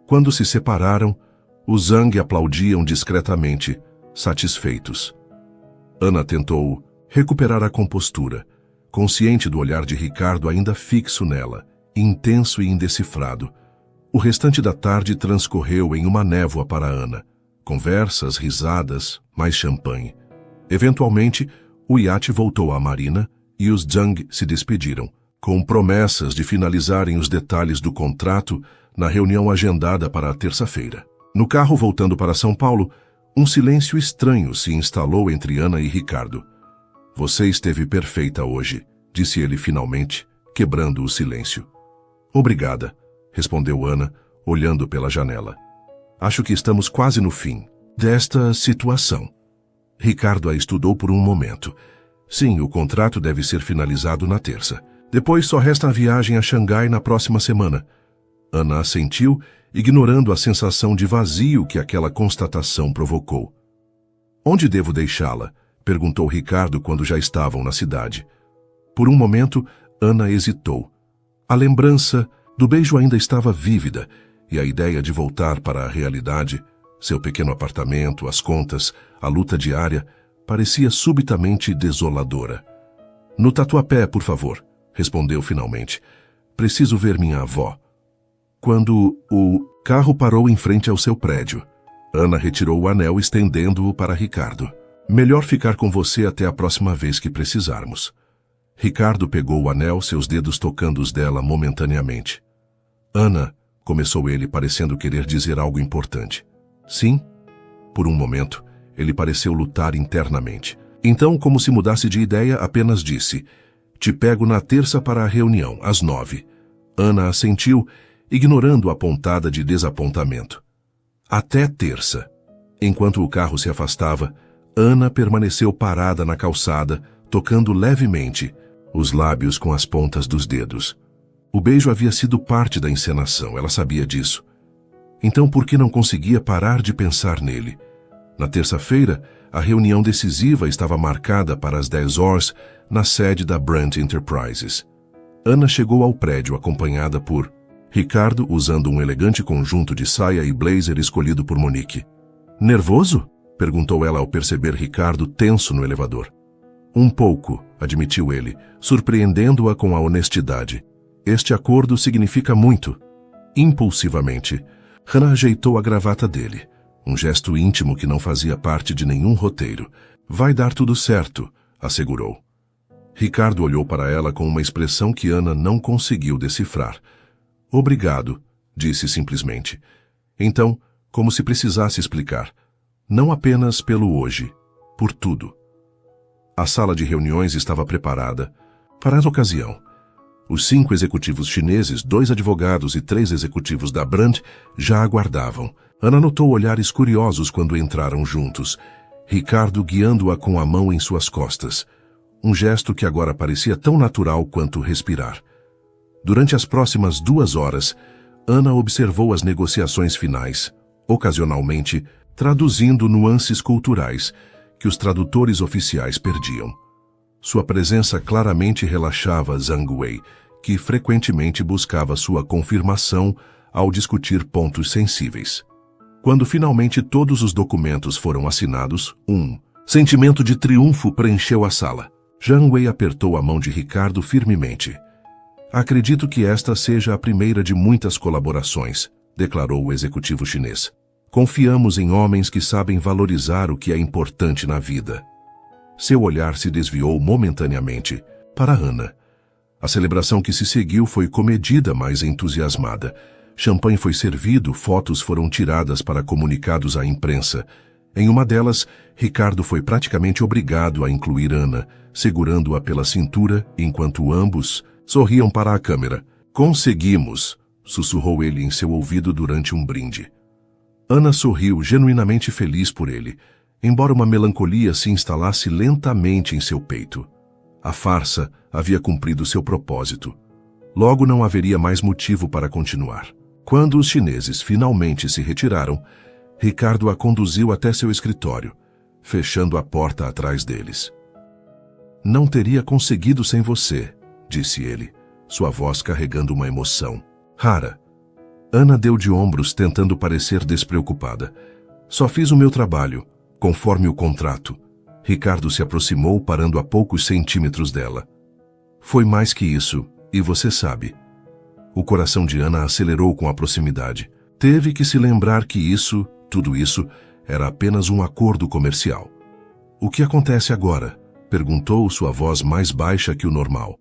Quando se separaram, os Zhang aplaudiam discretamente, satisfeitos. Ana tentou recuperar a compostura, consciente do olhar de Ricardo ainda fixo nela, intenso e indecifrado. O restante da tarde transcorreu em uma névoa para Ana. Conversas, risadas, mais champanhe. Eventualmente, o iate voltou à marina e os Zhang se despediram, com promessas de finalizarem os detalhes do contrato na reunião agendada para a terça-feira. No carro voltando para São Paulo, um silêncio estranho se instalou entre Ana e Ricardo. Você esteve perfeita hoje, disse ele finalmente, quebrando o silêncio. Obrigada, respondeu Ana, olhando pela janela. Acho que estamos quase no fim desta situação. Ricardo a estudou por um momento. Sim, o contrato deve ser finalizado na terça. Depois só resta a viagem a Xangai na próxima semana. Ana assentiu, ignorando a sensação de vazio que aquela constatação provocou. Onde devo deixá-la? Perguntou Ricardo quando já estavam na cidade. Por um momento, Ana hesitou. A lembrança do beijo ainda estava vívida, e a ideia de voltar para a realidade, seu pequeno apartamento, as contas, a luta diária, parecia subitamente desoladora. No Tatuapé, por favor, respondeu finalmente. Preciso ver minha avó. Quando o carro parou em frente ao seu prédio, Ana retirou o anel estendendo-o para Ricardo. Melhor ficar com você até a próxima vez que precisarmos. Ricardo pegou o anel, seus dedos tocando os dela momentaneamente. Ana, começou ele, parecendo querer dizer algo importante. Sim? Por um momento, ele pareceu lutar internamente. Então, como se mudasse de ideia, apenas disse, te pego na terça para a reunião, às 9. Ana assentiu, ignorando a pontada de desapontamento. Até terça. Enquanto o carro se afastava, Ana permaneceu parada na calçada, tocando levemente os lábios com as pontas dos dedos. O beijo havia sido parte da encenação, ela sabia disso. Então por que não conseguia parar de pensar nele? Na terça-feira, a reunião decisiva estava marcada para as 10 horas na sede da Brant Enterprises. Ana chegou ao prédio acompanhada por Ricardo, usando um elegante conjunto de saia e blazer escolhido por Monique. Nervoso? Perguntou ela ao perceber Ricardo tenso no elevador. Um pouco, admitiu ele, surpreendendo-a com a honestidade. Este acordo significa muito. Impulsivamente, Hannah ajeitou a gravata dele, um gesto íntimo que não fazia parte de nenhum roteiro. Vai dar tudo certo, assegurou. Ricardo olhou para ela com uma expressão que Ana não conseguiu decifrar. Obrigado, disse simplesmente. Então, como se precisasse explicar, não apenas pelo hoje, por tudo. A sala de reuniões estava preparada para a ocasião. Os 5 executivos chineses, 2 advogados e 3 executivos da Brant já aguardavam. Ana notou olhares curiosos quando entraram juntos, Ricardo guiando-a com a mão em suas costas, um gesto que agora parecia tão natural quanto respirar. Durante as próximas 2 horas, Ana observou as negociações finais, ocasionalmente traduzindo nuances culturais que os tradutores oficiais perdiam. Sua presença claramente relaxava Zhang Wei, que frequentemente buscava sua confirmação ao discutir pontos sensíveis. Quando finalmente todos os documentos foram assinados, um sentimento de triunfo preencheu a sala. Zhang Wei apertou a mão de Ricardo firmemente. Acredito que esta seja a primeira de muitas colaborações, declarou o executivo chinês. Confiamos em homens que sabem valorizar o que é importante na vida. Seu olhar se desviou momentaneamente para Ana. A celebração que se seguiu foi comedida, mas entusiasmada. Champanhe foi servido, fotos foram tiradas para comunicados à imprensa. Em uma delas, Ricardo foi praticamente obrigado a incluir Ana, segurando-a pela cintura enquanto ambos sorriam para a câmera. Conseguimos, sussurrou ele em seu ouvido durante um brinde. Ana sorriu, genuinamente feliz por ele, embora uma melancolia se instalasse lentamente em seu peito. A farsa havia cumprido seu propósito. Logo não haveria mais motivo para continuar. Quando os chineses finalmente se retiraram, Ricardo a conduziu até seu escritório, fechando a porta atrás deles. Não teria conseguido sem você, disse ele, sua voz carregando uma emoção rara. Ana deu de ombros, tentando parecer despreocupada. Só fiz o meu trabalho, conforme o contrato. Ricardo se aproximou, parando a poucos centímetros dela. Foi mais que isso, e você sabe. O coração de Ana acelerou com a proximidade. Teve que se lembrar que tudo isso, era apenas um acordo comercial. O que acontece agora? Perguntou, sua voz mais baixa que o normal.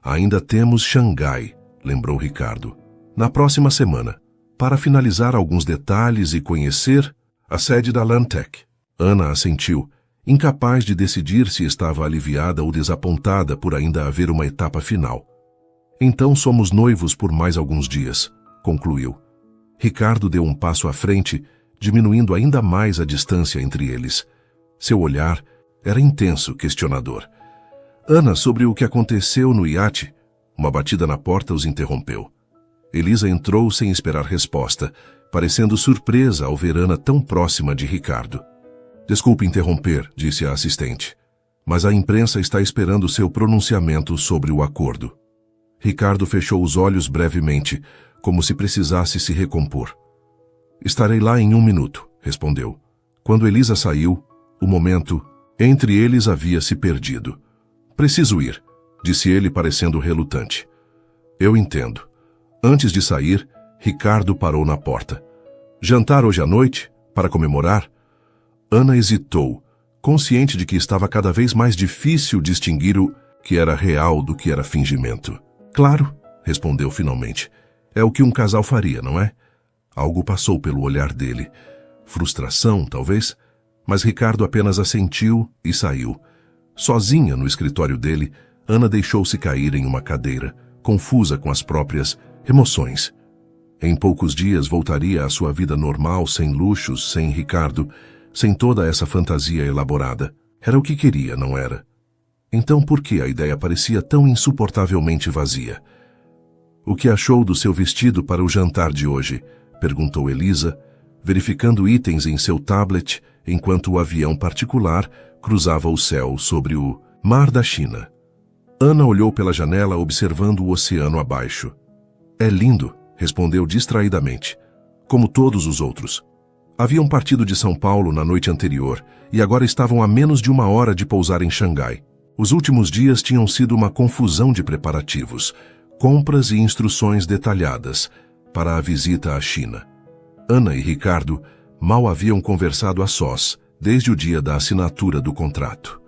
Ainda temos Xangai, lembrou Ricardo. Na próxima semana, para finalizar alguns detalhes e conhecer a sede da Lantec. Ana assentiu, incapaz de decidir se estava aliviada ou desapontada por ainda haver uma etapa final. Então somos noivos por mais alguns dias, concluiu. Ricardo deu um passo à frente, diminuindo ainda mais a distância entre eles. Seu olhar era intenso, questionador. Ana, sobre o que aconteceu no iate, uma batida na porta os interrompeu. Elisa entrou sem esperar resposta, parecendo surpresa ao ver Ana tão próxima de Ricardo. Desculpe interromper, disse a assistente, mas a imprensa está esperando seu pronunciamento sobre o acordo. Ricardo fechou os olhos brevemente, como se precisasse se recompor. Estarei lá em 1 minuto, respondeu. Quando Elisa saiu, o momento entre eles havia se perdido. Preciso ir, disse ele parecendo relutante. Eu entendo. Antes de sair, Ricardo parou na porta. Jantar hoje à noite, para comemorar? Ana hesitou, consciente de que estava cada vez mais difícil distinguir o que era real do que era fingimento. Claro, respondeu finalmente. É o que um casal faria, não é? Algo passou pelo olhar dele. Frustração, talvez? Mas Ricardo apenas assentiu e saiu. Sozinha no escritório dele, Ana deixou-se cair em uma cadeira, confusa com as próprias emoções. Em poucos dias voltaria à sua vida normal, sem luxos, sem Ricardo, sem toda essa fantasia elaborada. Era o que queria, não era? Então por que a ideia parecia tão insuportavelmente vazia? O que achou do seu vestido para o jantar de hoje? Perguntou Elisa, verificando itens em seu tablet enquanto o avião particular cruzava o céu sobre o Mar da China. Ana olhou pela janela observando o oceano abaixo. É lindo, respondeu distraidamente, como todos os outros. Haviam partido de São Paulo na noite anterior e agora estavam a menos de 1 hora de pousar em Xangai. Os últimos dias tinham sido uma confusão de preparativos, compras e instruções detalhadas para a visita à China. Ana e Ricardo mal haviam conversado a sós desde o dia da assinatura do contrato.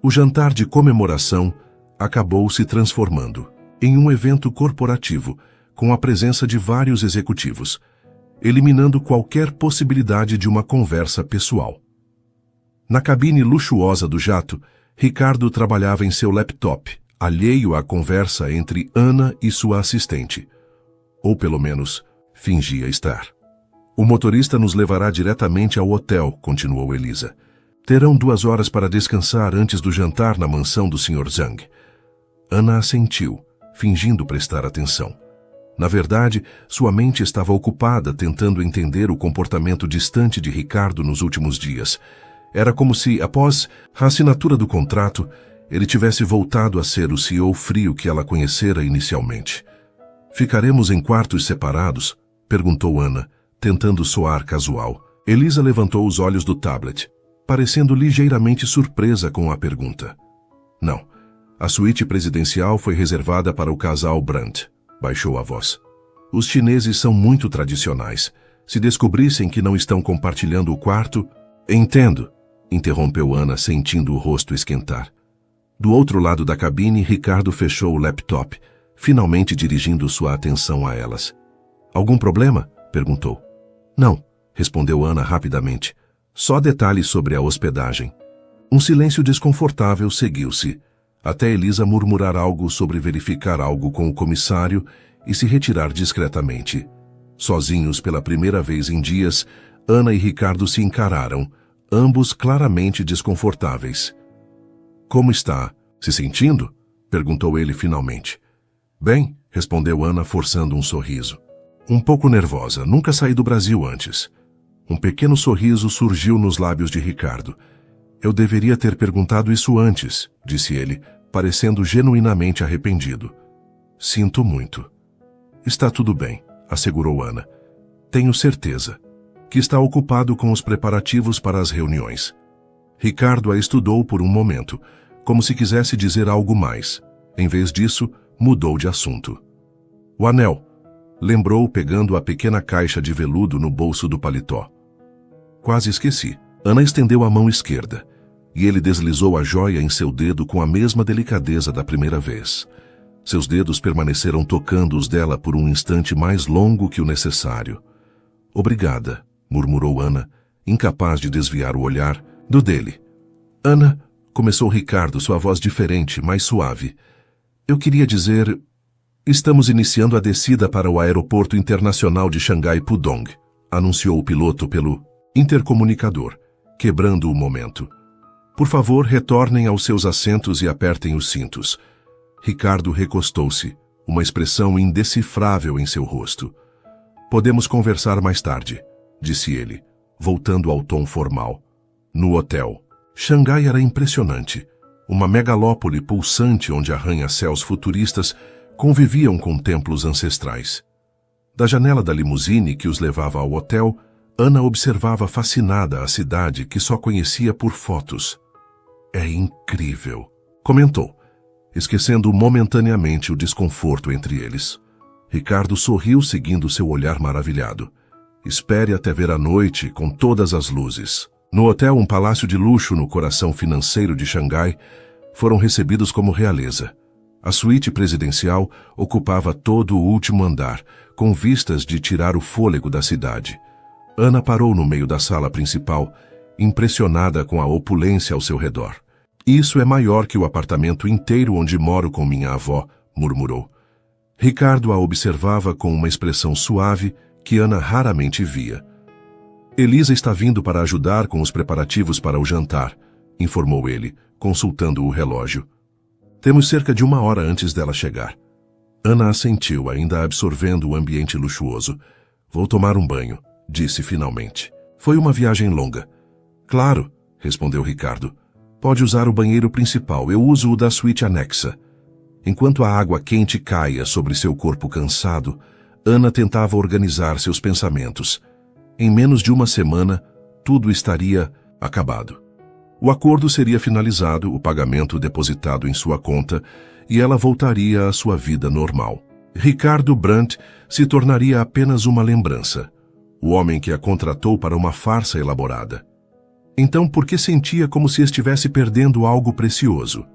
O jantar de comemoração acabou se transformando em um evento corporativo com a presença de vários executivos, eliminando qualquer possibilidade de uma conversa pessoal. Na cabine luxuosa do jato, Ricardo trabalhava em seu laptop, alheio à conversa entre Ana e sua assistente. Ou pelo menos, fingia estar. O motorista nos levará diretamente ao hotel, continuou Elisa. Terão 2 horas para descansar antes do jantar na mansão do Sr. Zhang. Ana assentiu, fingindo prestar atenção. Na verdade, sua mente estava ocupada tentando entender o comportamento distante de Ricardo nos últimos dias. Era como se, após a assinatura do contrato, ele tivesse voltado a ser o CEO frio que ela conhecera inicialmente. Ficaremos em quartos separados? Perguntou Ana, tentando soar casual. Elisa levantou os olhos do tablet, parecendo ligeiramente surpresa com a pergunta. Não, a suíte presidencial foi reservada para o casal Brandt. Baixou a voz. Os chineses são muito tradicionais. Se descobrissem que não estão compartilhando o quarto... Entendo, interrompeu Ana, sentindo o rosto esquentar. Do outro lado da cabine, Ricardo fechou o laptop, finalmente dirigindo sua atenção a elas. Algum problema? Perguntou. Não, respondeu Ana rapidamente. Só detalhes sobre a hospedagem. Um silêncio desconfortável seguiu-se, até Elisa murmurar algo sobre verificar algo com o comissário e se retirar discretamente. Sozinhos pela primeira vez em dias, Ana e Ricardo se encararam, ambos claramente desconfortáveis. Como está? Se sentindo? Perguntou ele finalmente. Bem, respondeu Ana forçando um sorriso. Um pouco nervosa, nunca saí do Brasil antes. Um pequeno sorriso surgiu nos lábios de Ricardo. Eu deveria ter perguntado isso antes, disse ele, parecendo genuinamente arrependido. Sinto muito. Está tudo bem, assegurou Ana. Tenho certeza que está ocupado com os preparativos para as reuniões. Ricardo a estudou por um momento, como se quisesse dizer algo mais. Em vez disso, mudou de assunto. O anel, lembrou pegando a pequena caixa de veludo no bolso do paletó. Quase esqueci. Ana estendeu a mão esquerda, e ele deslizou a joia em seu dedo com a mesma delicadeza da primeira vez. Seus dedos permaneceram tocando os dela por um instante mais longo que o necessário. Obrigada, murmurou Ana, incapaz de desviar o olhar do dele. Ana, começou Ricardo, sua voz diferente, mais suave. Eu queria dizer... Estamos iniciando a descida para o aeroporto internacional de Xangai Pudong, anunciou o piloto pelo intercomunicador, quebrando o momento. Por favor, retornem aos seus assentos e apertem os cintos. Ricardo recostou-se, uma expressão indecifrável em seu rosto. Podemos conversar mais tarde, disse ele, voltando ao tom formal. No hotel. Xangai era impressionante. Uma megalópole pulsante onde arranha-céus futuristas conviviam com templos ancestrais. Da janela da limusine que os levava ao hotel, Ana observava fascinada a cidade que só conhecia por fotos. É incrível, comentou, esquecendo momentaneamente o desconforto entre eles. Ricardo sorriu seguindo seu olhar maravilhado. Espere até ver a noite com todas as luzes. No hotel, um palácio de luxo no coração financeiro de Xangai, foram recebidos como realeza. A suíte presidencial ocupava todo o último andar, com vistas de tirar o fôlego da cidade. Ana parou no meio da sala principal, impressionada com a opulência ao seu redor. Isso é maior que o apartamento inteiro onde moro com minha avó, murmurou. Ricardo a observava com uma expressão suave que Ana raramente via. Elisa está vindo para ajudar com os preparativos para o jantar, informou ele, consultando o relógio. Temos cerca de 1 hora antes dela chegar. Ana assentiu, ainda absorvendo o ambiente luxuoso. Vou tomar um banho, disse finalmente. Foi uma viagem longa. Claro, respondeu Ricardo. Pode usar o banheiro principal, eu uso o da suíte anexa. Enquanto a água quente caía sobre seu corpo cansado, Ana tentava organizar seus pensamentos. Em menos de 1 semana, tudo estaria acabado. O acordo seria finalizado, o pagamento depositado em sua conta, e ela voltaria à sua vida normal. Ricardo Brandt se tornaria apenas uma lembrança, o homem que a contratou para uma farsa elaborada. Então, por que sentia como se estivesse perdendo algo precioso?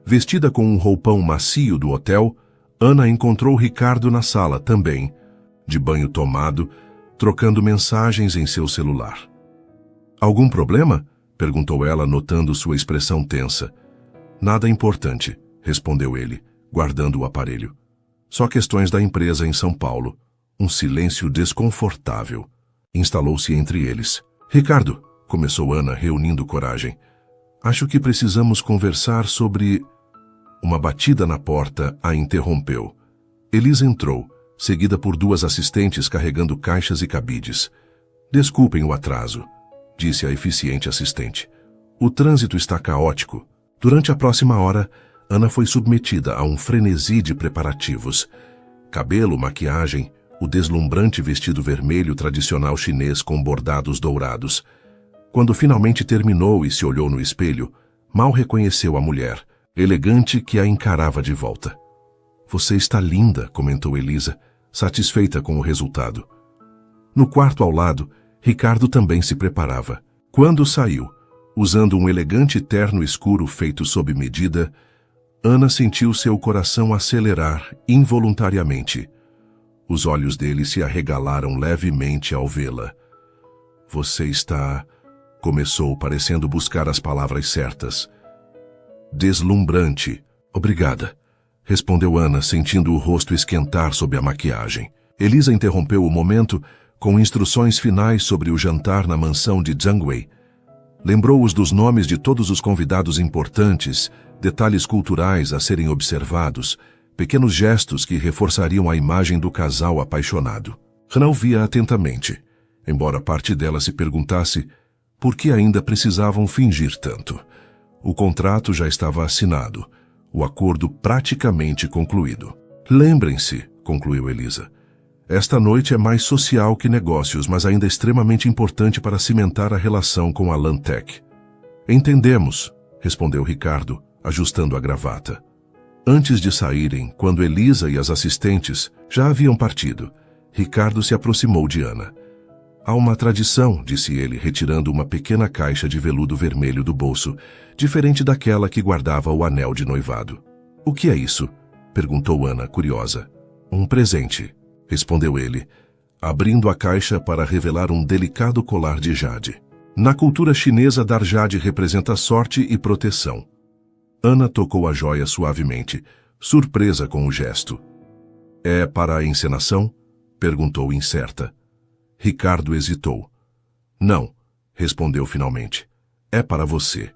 Vestida com um roupão macio do hotel, Ana encontrou Ricardo na sala também, de banho tomado, trocando mensagens em seu celular. Algum problema? Perguntou ela, notando sua expressão tensa. Nada importante, respondeu ele, guardando o aparelho. Só questões da empresa em São Paulo. Um silêncio desconfortável instalou-se entre eles. Ricardo, começou Ana, reunindo coragem. Acho que precisamos conversar sobre... Uma batida na porta a interrompeu. Elisa entrou, seguida por 2 assistentes carregando caixas e cabides. Desculpem o atraso, disse a eficiente assistente. O trânsito está caótico. Durante a próxima hora, Ana foi submetida a um frenesi de preparativos. Cabelo, maquiagem, o deslumbrante vestido vermelho tradicional chinês com bordados dourados. Quando finalmente terminou e se olhou no espelho, mal reconheceu a mulher, elegante, que a encarava de volta. Você está linda, comentou Elisa, satisfeita com o resultado. No quarto ao lado, Ricardo também se preparava. Quando saiu, usando um elegante terno escuro feito sob medida, Ana sentiu seu coração acelerar involuntariamente. Os olhos dele se arregalaram levemente ao vê-la. Você está... Começou, parecendo buscar as palavras certas. Deslumbrante. Obrigada, respondeu Ana, sentindo o rosto esquentar sob a maquiagem. Elisa interrompeu o momento com instruções finais sobre o jantar na mansão de Zhangwei. Lembrou-os dos nomes de todos os convidados importantes, detalhes culturais a serem observados, pequenos gestos que reforçariam a imagem do casal apaixonado. Hana ouvia atentamente, embora parte dela se perguntasse por que ainda precisavam fingir tanto. O contrato já estava assinado, o acordo praticamente concluído. Lembrem-se, concluiu Elisa, esta noite é mais social que negócios, mas ainda extremamente importante para cimentar a relação com a Lantec. Entendemos, respondeu Ricardo, ajustando a gravata. Antes de saírem, quando Elisa e as assistentes já haviam partido, Ricardo se aproximou de Ana. Há uma tradição, disse ele, retirando uma pequena caixa de veludo vermelho do bolso, diferente daquela que guardava o anel de noivado. O que é isso? Perguntou Ana, curiosa. Um presente, respondeu ele, abrindo a caixa para revelar um delicado colar de jade. Na cultura chinesa, dar jade representa sorte e proteção. Ana tocou a joia suavemente, surpresa com o gesto. É para a encenação? Perguntou incerta. Ricardo hesitou. Não, respondeu finalmente. É para você.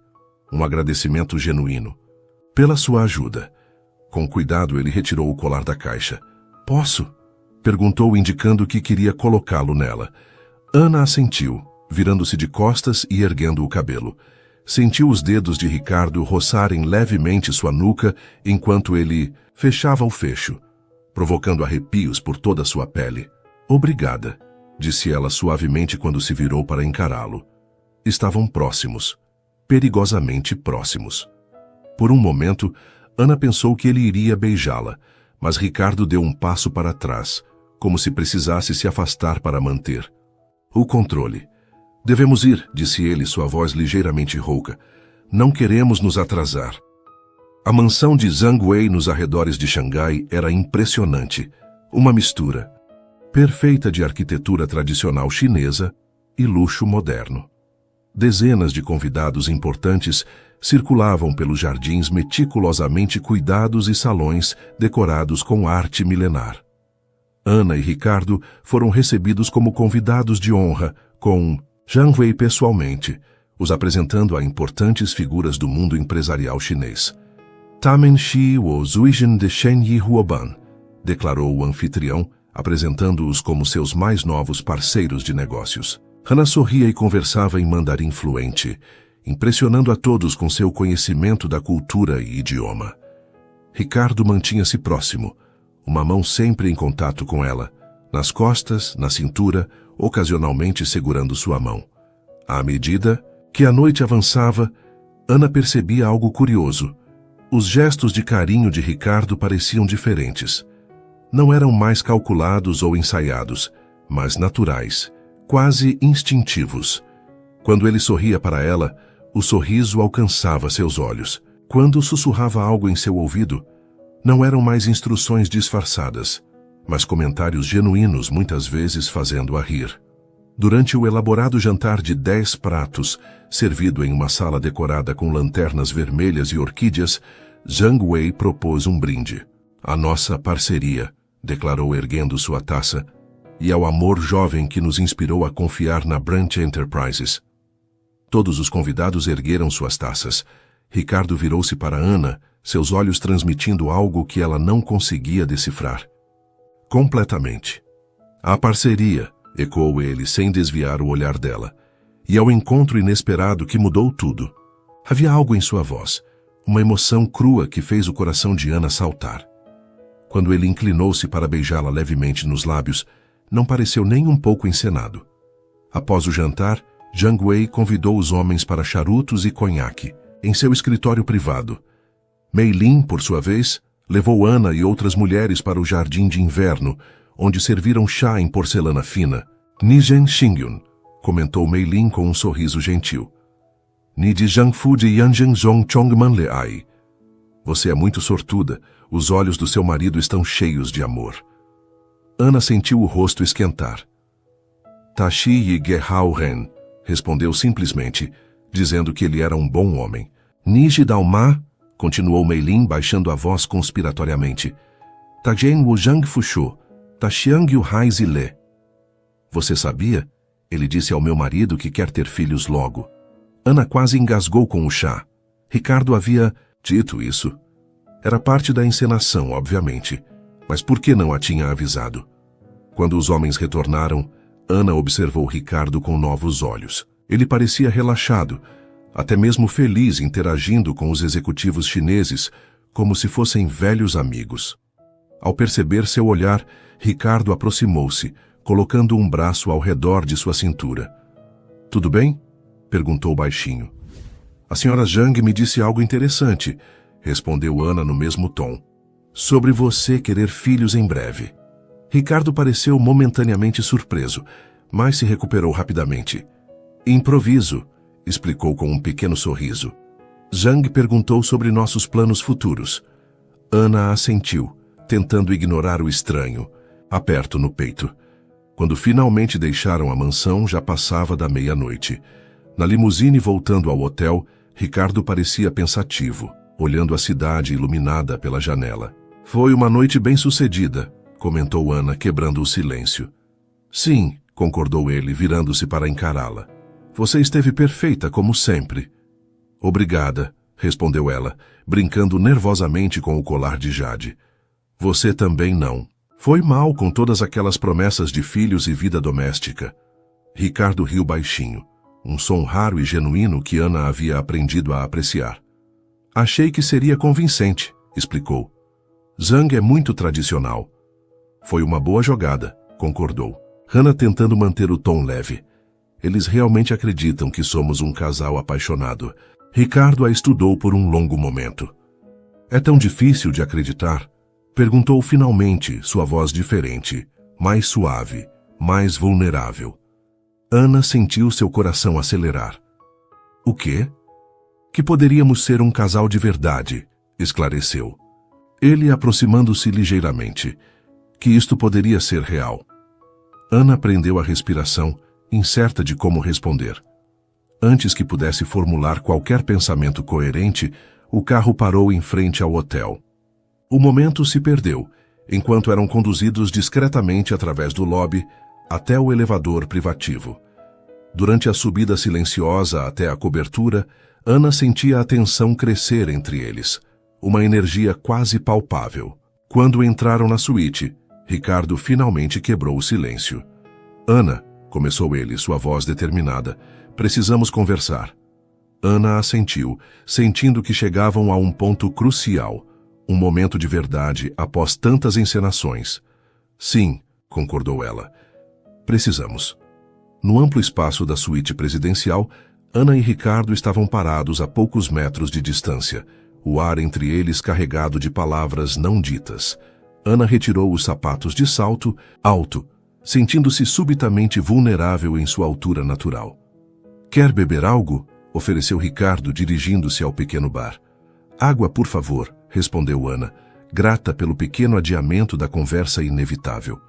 Um agradecimento genuíno. Pela sua ajuda. Com cuidado, ele retirou o colar da caixa. Posso? Perguntou, indicando que queria colocá-lo nela. Ana assentiu, virando-se de costas e erguendo o cabelo. Sentiu os dedos de Ricardo roçarem levemente sua nuca enquanto ele fechava o fecho, provocando arrepios por toda a sua pele. Obrigada, disse ela suavemente quando se virou para encará-lo. Estavam próximos, perigosamente próximos. Por um momento, Ana pensou que ele iria beijá-la, mas Ricardo deu um passo para trás, como se precisasse se afastar para manter o controle. Devemos ir, disse ele, sua voz ligeiramente rouca. Não queremos nos atrasar. A mansão de Zhangwei nos arredores de Xangai era impressionante, uma mistura perfeita de arquitetura tradicional chinesa e luxo moderno. Dezenas de convidados importantes circulavam pelos jardins meticulosamente cuidados e salões decorados com arte milenar. Ana e Ricardo foram recebidos como convidados de honra, com Zhang Wei pessoalmente, os apresentando a importantes figuras do mundo empresarial chinês. Tamen Shi wo Zuijin de Shen Yi Huoban, declarou o anfitrião, apresentando-os como seus mais novos parceiros de negócios. Hana sorria e conversava em mandarim fluente, impressionando a todos com seu conhecimento da cultura e idioma. Ricardo mantinha-se próximo, uma mão sempre em contato com ela, nas costas, na cintura, ocasionalmente segurando sua mão. À medida que a noite avançava, Ana percebia algo curioso. Os gestos de carinho de Ricardo pareciam diferentes. Não eram mais calculados ou ensaiados, mas naturais, quase instintivos. Quando ele sorria para ela, o sorriso alcançava seus olhos. Quando sussurrava algo em seu ouvido, não eram mais instruções disfarçadas, mas comentários genuínos, muitas vezes fazendo-a rir. Durante o elaborado jantar de 10 pratos, servido em uma sala decorada com lanternas vermelhas e orquídeas, Zhang Wei propôs um brinde. "A nossa parceria", declarou erguendo sua taça, "e ao amor jovem que nos inspirou a confiar na Branch Enterprises." Todos os convidados ergueram suas taças. Ricardo virou-se para Ana, seus olhos transmitindo algo que ela não conseguia decifrar. "Completamente." "A parceria", ecoou ele sem desviar o olhar dela, e ao encontro inesperado que mudou tudo. Havia algo em sua voz, uma emoção crua que fez o coração de Ana saltar. Quando ele inclinou-se para beijá-la levemente nos lábios, não pareceu nem um pouco encenado. Após o jantar, Zhang Wei convidou os homens para charutos e conhaque, em seu escritório privado. Mei Lin, por sua vez, levou Ana e outras mulheres para o jardim de inverno, onde serviram chá em porcelana fina. "Nizhen Xingyun", comentou Mei Lin com um sorriso gentil. "Ni de Jiangfu de Yanzhen Zhong Chongman Le Ai." "Você é muito sortuda, os olhos do seu marido estão cheios de amor." Ana sentiu o rosto esquentar. "Tashi Yi Gehao Ren", respondeu simplesmente, dizendo que ele era um bom homem. "Niji Dalma", continuou Mei Lin baixando a voz conspiratoriamente. "Tajen Wu Zhang Fushu, Taxiang Yu Haizi Le." "Você sabia?" Ele disse ao meu marido que quer ter filhos logo. Ana quase engasgou com o chá. Ricardo havia dito isso. Era parte da encenação, obviamente, mas por que não a tinha avisado? Quando os homens retornaram, Ana observou Ricardo com novos olhos. Ele parecia relaxado, até mesmo feliz interagindo com os executivos chineses, como se fossem velhos amigos. Ao perceber seu olhar, Ricardo aproximou-se, colocando um braço ao redor de sua cintura. "Tudo bem?" perguntou baixinho. "A senhora Zhang me disse algo interessante", respondeu Ana no mesmo tom. "Sobre você querer filhos em breve." Ricardo pareceu momentaneamente surpreso, mas se recuperou rapidamente. "Improviso", explicou com um pequeno sorriso. Zhang perguntou sobre nossos planos futuros. Ana assentiu, tentando ignorar o estranho, aperto no peito. Quando finalmente deixaram a mansão, já passava da meia-noite. Na limusine voltando ao hotel, Ricardo parecia pensativo, olhando a cidade iluminada pela janela. "Foi uma noite bem-sucedida", comentou Ana, quebrando o silêncio. "Sim", concordou ele, virando-se para encará-la. "Você esteve perfeita, como sempre." "Obrigada", respondeu ela, brincando nervosamente com o colar de jade. "Você também não. Foi mal com todas aquelas promessas de filhos e vida doméstica." Ricardo riu baixinho, um som raro e genuíno que Ana havia aprendido a apreciar. "Achei que seria convincente", explicou. "Zhang é muito tradicional." "Foi uma boa jogada", concordou. Hana tentando manter o tom leve. "Eles realmente acreditam que somos um casal apaixonado." Ricardo a estudou por um longo momento. "É tão difícil de acreditar?" Perguntou finalmente, sua voz diferente, mais suave, mais vulnerável. Ana sentiu seu coração acelerar. "O quê?" "Que poderíamos ser um casal de verdade", esclareceu. Ele aproximando-se ligeiramente. Que isto poderia ser real. Ana prendeu a respiração, incerta de como responder. Antes que pudesse formular qualquer pensamento coerente, o carro parou em frente ao hotel. O momento se perdeu, enquanto eram conduzidos discretamente através do lobby até o elevador privativo. Durante a subida silenciosa até a cobertura, Ana sentia a tensão crescer entre eles, uma energia quase palpável. Quando entraram na suíte, Ricardo finalmente quebrou o silêncio. Ana, começou ele, sua voz determinada, precisamos conversar. Ana assentiu, sentindo que chegavam a um ponto crucial, um momento de verdade após tantas encenações. Sim, concordou ela. Precisamos. No amplo espaço da suíte presidencial, Ana e Ricardo estavam parados a poucos metros de distância, o ar entre eles carregado de palavras não ditas. Ana retirou os sapatos de salto alto, sentindo-se subitamente vulnerável em sua altura natural. Quer beber algo? Ofereceu Ricardo, dirigindo-se ao pequeno bar. Água, por favor, respondeu Ana, grata pelo pequeno adiamento da conversa inevitável.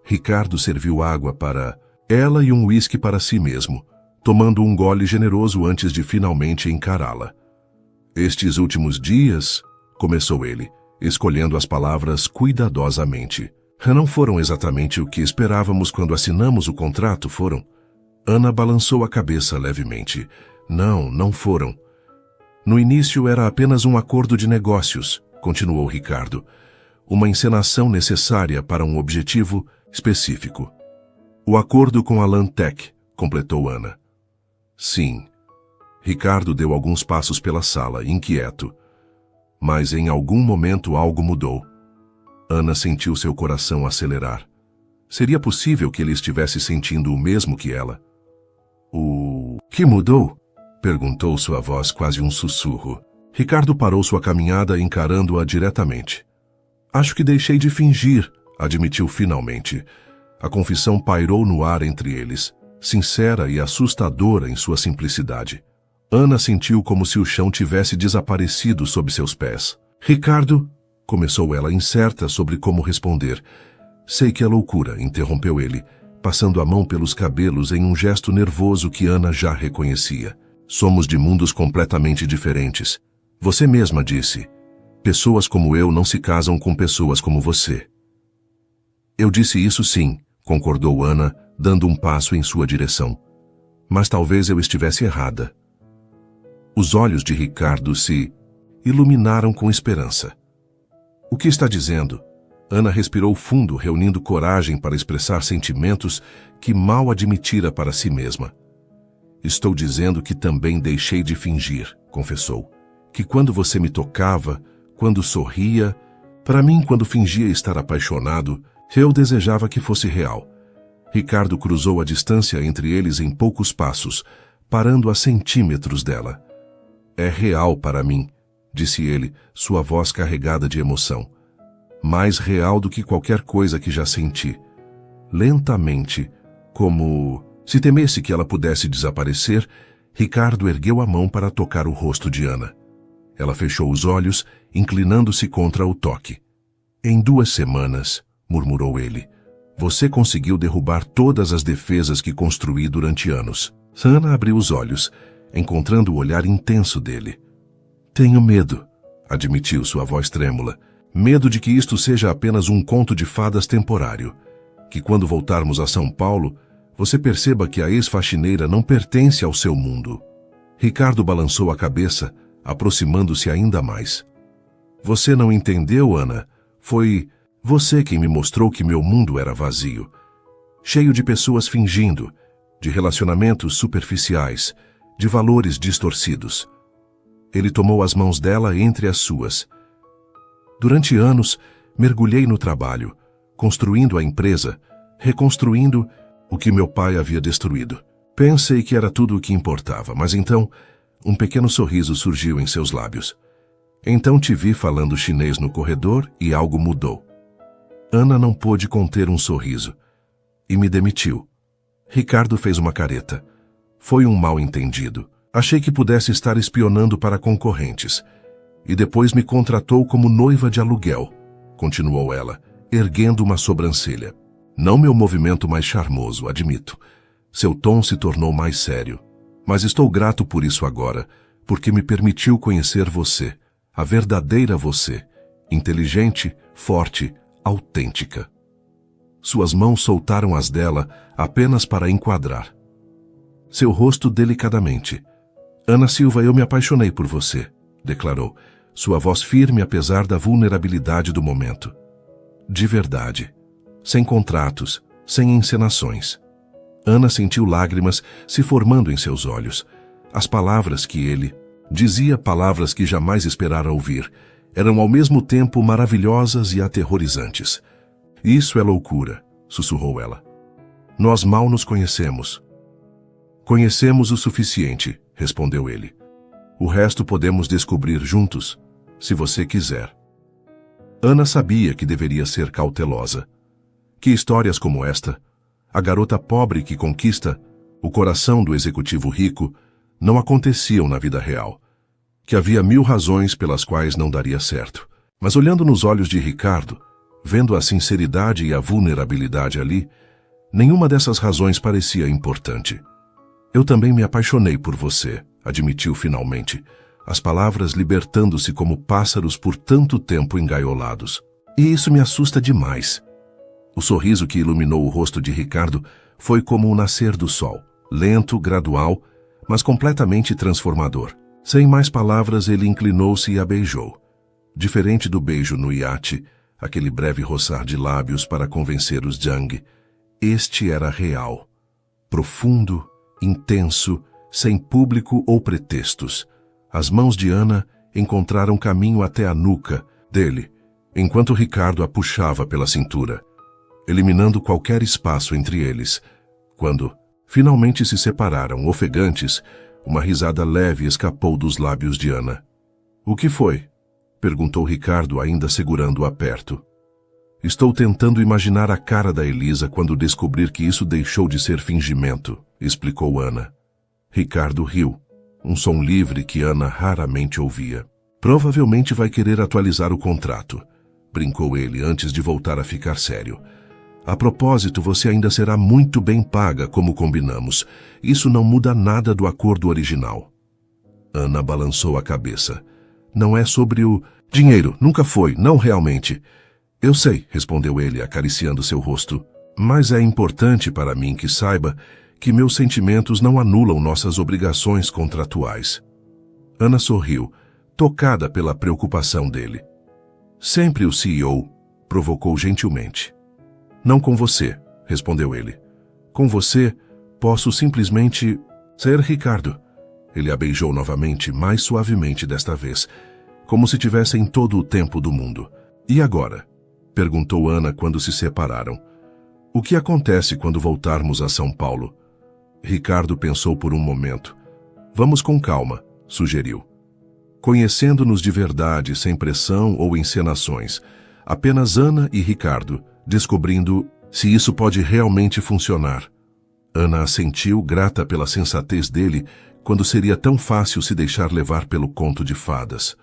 Ricardo serviu água para ela e um uísque para si mesmo, tomando um gole generoso antes de finalmente encará-la. Estes últimos dias, começou ele, escolhendo as palavras cuidadosamente. Não foram exatamente o que esperávamos quando assinamos o contrato, foram? Ana balançou a cabeça levemente. Não foram. No início era apenas um acordo de negócios, continuou Ricardo. Uma encenação necessária para um objetivo específico. O acordo com a Lantec, completou Ana. Sim. Ricardo deu alguns passos pela sala, inquieto. Mas em algum momento algo mudou. Ana sentiu seu coração acelerar. Seria possível que ele estivesse sentindo o mesmo que ela? O que mudou? Perguntou sua voz quase um sussurro. Ricardo parou sua caminhada encarando-a diretamente. Acho que deixei de fingir, admitiu finalmente. A confissão pairou no ar entre eles, sincera e assustadora em sua simplicidade. Ana sentiu como se o chão tivesse desaparecido sob seus pés. Ricardo, começou ela incerta sobre como responder. Sei que é loucura, interrompeu ele, passando a mão pelos cabelos em um gesto nervoso que Ana já reconhecia. Somos de mundos completamente diferentes. Você mesma disse. Pessoas como eu não se casam com pessoas como você. Eu disse isso sim, concordou Ana, dando um passo em sua direção. Mas talvez eu estivesse errada. Os olhos de Ricardo se iluminaram com esperança. O que está dizendo? Ana respirou fundo, reunindo coragem para expressar sentimentos que mal admitira para si mesma. Estou dizendo que também deixei de fingir, confessou. Que quando você me tocava, quando sorria, para mim, quando fingia estar apaixonado, eu desejava que fosse real. Ricardo cruzou a distância entre eles em poucos passos, parando a centímetros dela. É real para mim, disse ele, sua voz carregada de emoção. Mais real do que qualquer coisa que já senti. Lentamente, como se temesse que ela pudesse desaparecer, Ricardo ergueu a mão para tocar o rosto de Ana. Ela fechou os olhos, inclinando-se contra o toque. Em 2 semanas, murmurou ele, você conseguiu derrubar todas as defesas que construí durante anos. Ana abriu os olhos, encontrando o olhar intenso dele. Tenho medo, admitiu sua voz trêmula. Medo de que isto seja apenas um conto de fadas temporário. Que quando voltarmos a São Paulo, você perceba que a ex-faxineira não pertence ao seu mundo. Ricardo balançou a cabeça, aproximando-se ainda mais. Você não entendeu, Ana? Foi você quem me mostrou que meu mundo era vazio. Cheio de pessoas fingindo, de relacionamentos superficiais, de valores distorcidos. Ele tomou as mãos dela entre as suas. Durante anos, mergulhei no trabalho, construindo a empresa, reconstruindo o que meu pai havia destruído. Pensei que era tudo o que importava, mas então, um pequeno sorriso surgiu em seus lábios. Então te vi falando chinês no corredor e algo mudou. Ana não pôde conter um sorriso e me demitiu. Ricardo fez uma careta. Foi um mal-entendido. Achei que pudesse estar espionando para concorrentes. E depois me contratou como noiva de aluguel, continuou ela, erguendo uma sobrancelha. Não meu movimento mais charmoso, admito. Seu tom se tornou mais sério. Mas estou grato por isso agora, porque me permitiu conhecer você, a verdadeira você, inteligente, forte, autêntica. Suas mãos soltaram as dela apenas para enquadrar. Seu rosto delicadamente. Ana Silva, eu me apaixonei por você, declarou, sua voz firme apesar da vulnerabilidade do momento. De verdade. Sem contratos, sem encenações. Ana sentiu lágrimas se formando em seus olhos. As palavras que ele dizia, palavras que jamais esperara ouvir, eram ao mesmo tempo maravilhosas e aterrorizantes. Isso é loucura, sussurrou ela. Nós mal nos conhecemos. Conhecemos o suficiente, respondeu ele. O resto podemos descobrir juntos, se você quiser. Ana sabia que deveria ser cautelosa. Que histórias como esta, a garota pobre que conquista o coração do executivo rico, não aconteciam na vida real. Que havia 1000 razões pelas quais não daria certo. Mas olhando nos olhos de Ricardo, vendo a sinceridade e a vulnerabilidade ali, nenhuma dessas razões parecia importante. Eu também me apaixonei por você, admitiu finalmente, as palavras libertando-se como pássaros por tanto tempo engaiolados. E isso me assusta demais. O sorriso que iluminou o rosto de Ricardo foi como o nascer do sol, lento, gradual, mas completamente transformador. Sem mais palavras, ele inclinou-se e a beijou. Diferente do beijo no iate, aquele breve roçar de lábios para convencer os Jung, este era real, profundo, intenso, sem público ou pretextos. As mãos de Ana encontraram caminho até a nuca dele, enquanto Ricardo a puxava pela cintura, eliminando qualquer espaço entre eles. Quando finalmente se separaram, ofegantes, uma risada leve escapou dos lábios de Ana. O que foi? Perguntou Ricardo, ainda segurando-a perto. Estou tentando imaginar a cara da Elisa quando descobrir que isso deixou de ser fingimento, explicou Ana. Ricardo riu, um som livre que Ana raramente ouvia. Provavelmente vai querer atualizar o contrato, brincou ele antes de voltar a ficar sério. A propósito, você ainda será muito bem paga, como combinamos. Isso não muda nada do acordo original. Ana balançou a cabeça. Não é sobre o dinheiro, nunca foi, não realmente. Eu sei, respondeu ele, acariciando seu rosto. Mas é importante para mim que saiba que meus sentimentos não anulam nossas obrigações contratuais. Ana sorriu, tocada pela preocupação dele. Sempre o CEO, provocou gentilmente. Não com você, respondeu ele. Com você, posso simplesmente ser Ricardo. Ele a beijou novamente, mais suavemente desta vez, como se tivessem todo o tempo do mundo. E agora? Perguntou Ana quando se separaram. O que acontece quando voltarmos a São Paulo? Ricardo pensou por um momento. Vamos com calma, sugeriu. Conhecendo-nos de verdade, sem pressão ou encenações, apenas Ana e Ricardo, descobrindo se isso pode realmente funcionar. Ana assentiu, grata pela sensatez dele, quando seria tão fácil se deixar levar pelo conto de fadas.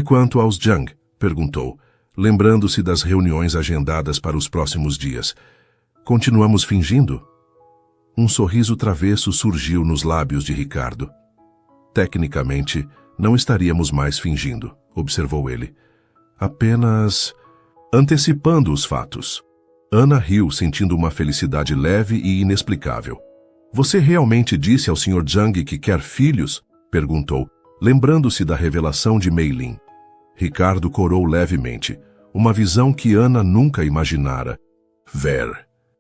Quanto aos Jung? Perguntou, lembrando-se das reuniões agendadas para os próximos dias. Continuamos fingindo? Um sorriso travesso surgiu nos lábios de Ricardo. Tecnicamente, não estaríamos mais fingindo, observou ele. Apenas antecipando os fatos. Ana riu, sentindo uma felicidade leve e inexplicável. Você realmente disse ao Sr. Jung que quer filhos? Perguntou, lembrando-se da revelação de Mei Lin. Ricardo corou levemente, uma visão que Ana nunca imaginara.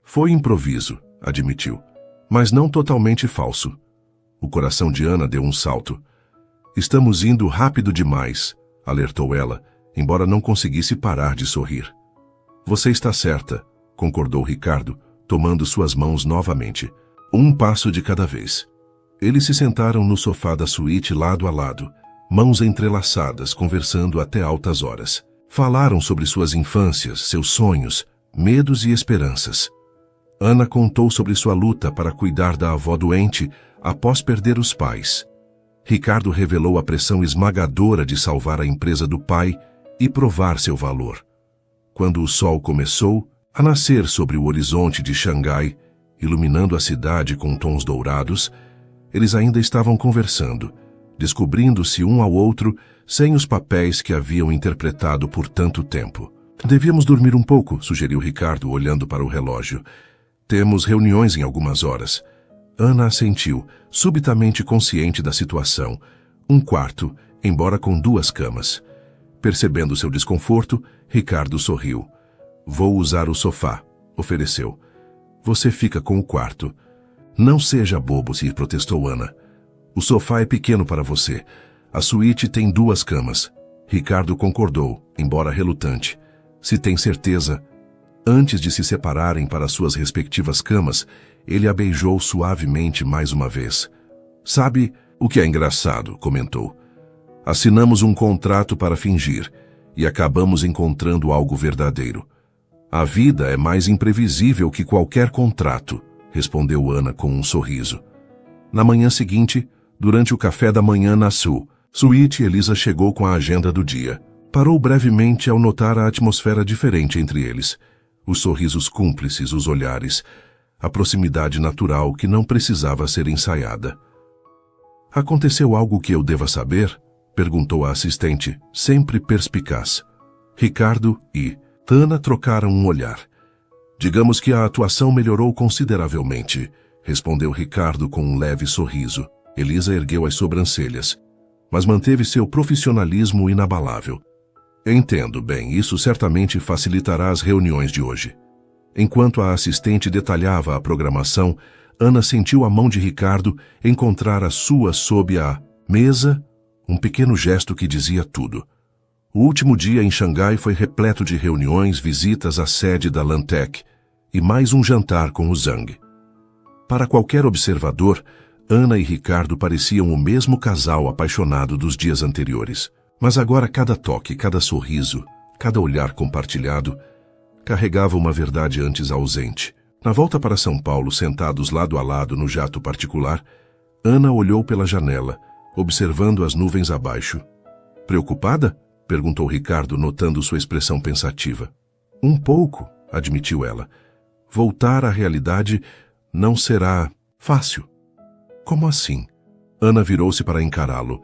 Foi improviso, admitiu, mas não totalmente falso. O coração de Ana deu um salto. Estamos indo rápido demais, alertou ela, embora não conseguisse parar de sorrir. Você está certa, concordou Ricardo, tomando suas mãos novamente. Um passo de cada vez. Eles se sentaram no sofá da suíte lado a lado, mãos entrelaçadas, conversando até altas horas. Falaram sobre suas infâncias, seus sonhos, medos e esperanças. Ana contou sobre sua luta para cuidar da avó doente após perder os pais. Ricardo revelou a pressão esmagadora de salvar a empresa do pai e provar seu valor. Quando o sol começou a nascer sobre o horizonte de Xangai, iluminando a cidade com tons dourados, Eles ainda estavam conversando, descobrindo-se um ao outro sem os papéis que haviam interpretado por tanto tempo. Devíamos dormir um pouco, sugeriu Ricardo, olhando para o relógio. Temos reuniões em algumas horas. Ana assentiu, subitamente consciente da situação. Um quarto, embora com 2 camas. Percebendo seu desconforto, Ricardo sorriu. Vou usar o sofá, ofereceu. Você fica com o quarto. Não seja bobo, se protestou Ana. O sofá é pequeno para você. A suíte tem 2 camas. Ricardo concordou, embora relutante. Se tem certeza. Antes de se separarem para suas respectivas camas, ele a beijou suavemente mais uma vez. Sabe o que é engraçado, comentou. Assinamos um contrato para fingir e acabamos encontrando algo verdadeiro. A vida é mais imprevisível que qualquer contrato, respondeu Ana com um sorriso. Na manhã seguinte, durante o café da manhã na suíte, Elisa chegou com a agenda do dia. Parou brevemente ao notar a atmosfera diferente entre eles. Os sorrisos cúmplices, os olhares, a proximidade natural que não precisava ser ensaiada. Aconteceu algo que eu deva saber? Perguntou a assistente, sempre perspicaz. Ricardo e Ana trocaram um olhar. Digamos que a atuação melhorou consideravelmente, respondeu Ricardo com um leve sorriso. Elisa ergueu as sobrancelhas, mas manteve seu profissionalismo inabalável. Entendo bem, isso certamente facilitará as reuniões de hoje. Enquanto a assistente detalhava a programação, Ana sentiu a mão de Ricardo encontrar a sua sob a mesa, um pequeno gesto que dizia tudo. O último dia em Xangai foi repleto de reuniões, visitas à sede da Lantec e mais um jantar com o Zhang. Para qualquer observador, Ana e Ricardo pareciam o mesmo casal apaixonado dos dias anteriores. Mas agora cada toque, cada sorriso, cada olhar compartilhado, carregava uma verdade antes ausente. Na volta para São Paulo, sentados lado a lado no jato particular, Ana olhou pela janela, observando as nuvens abaixo. Preocupada? Perguntou Ricardo, notando sua expressão pensativa. Um pouco, admitiu ela. Voltar à realidade não será fácil. Como assim? Ana virou-se para encará-lo.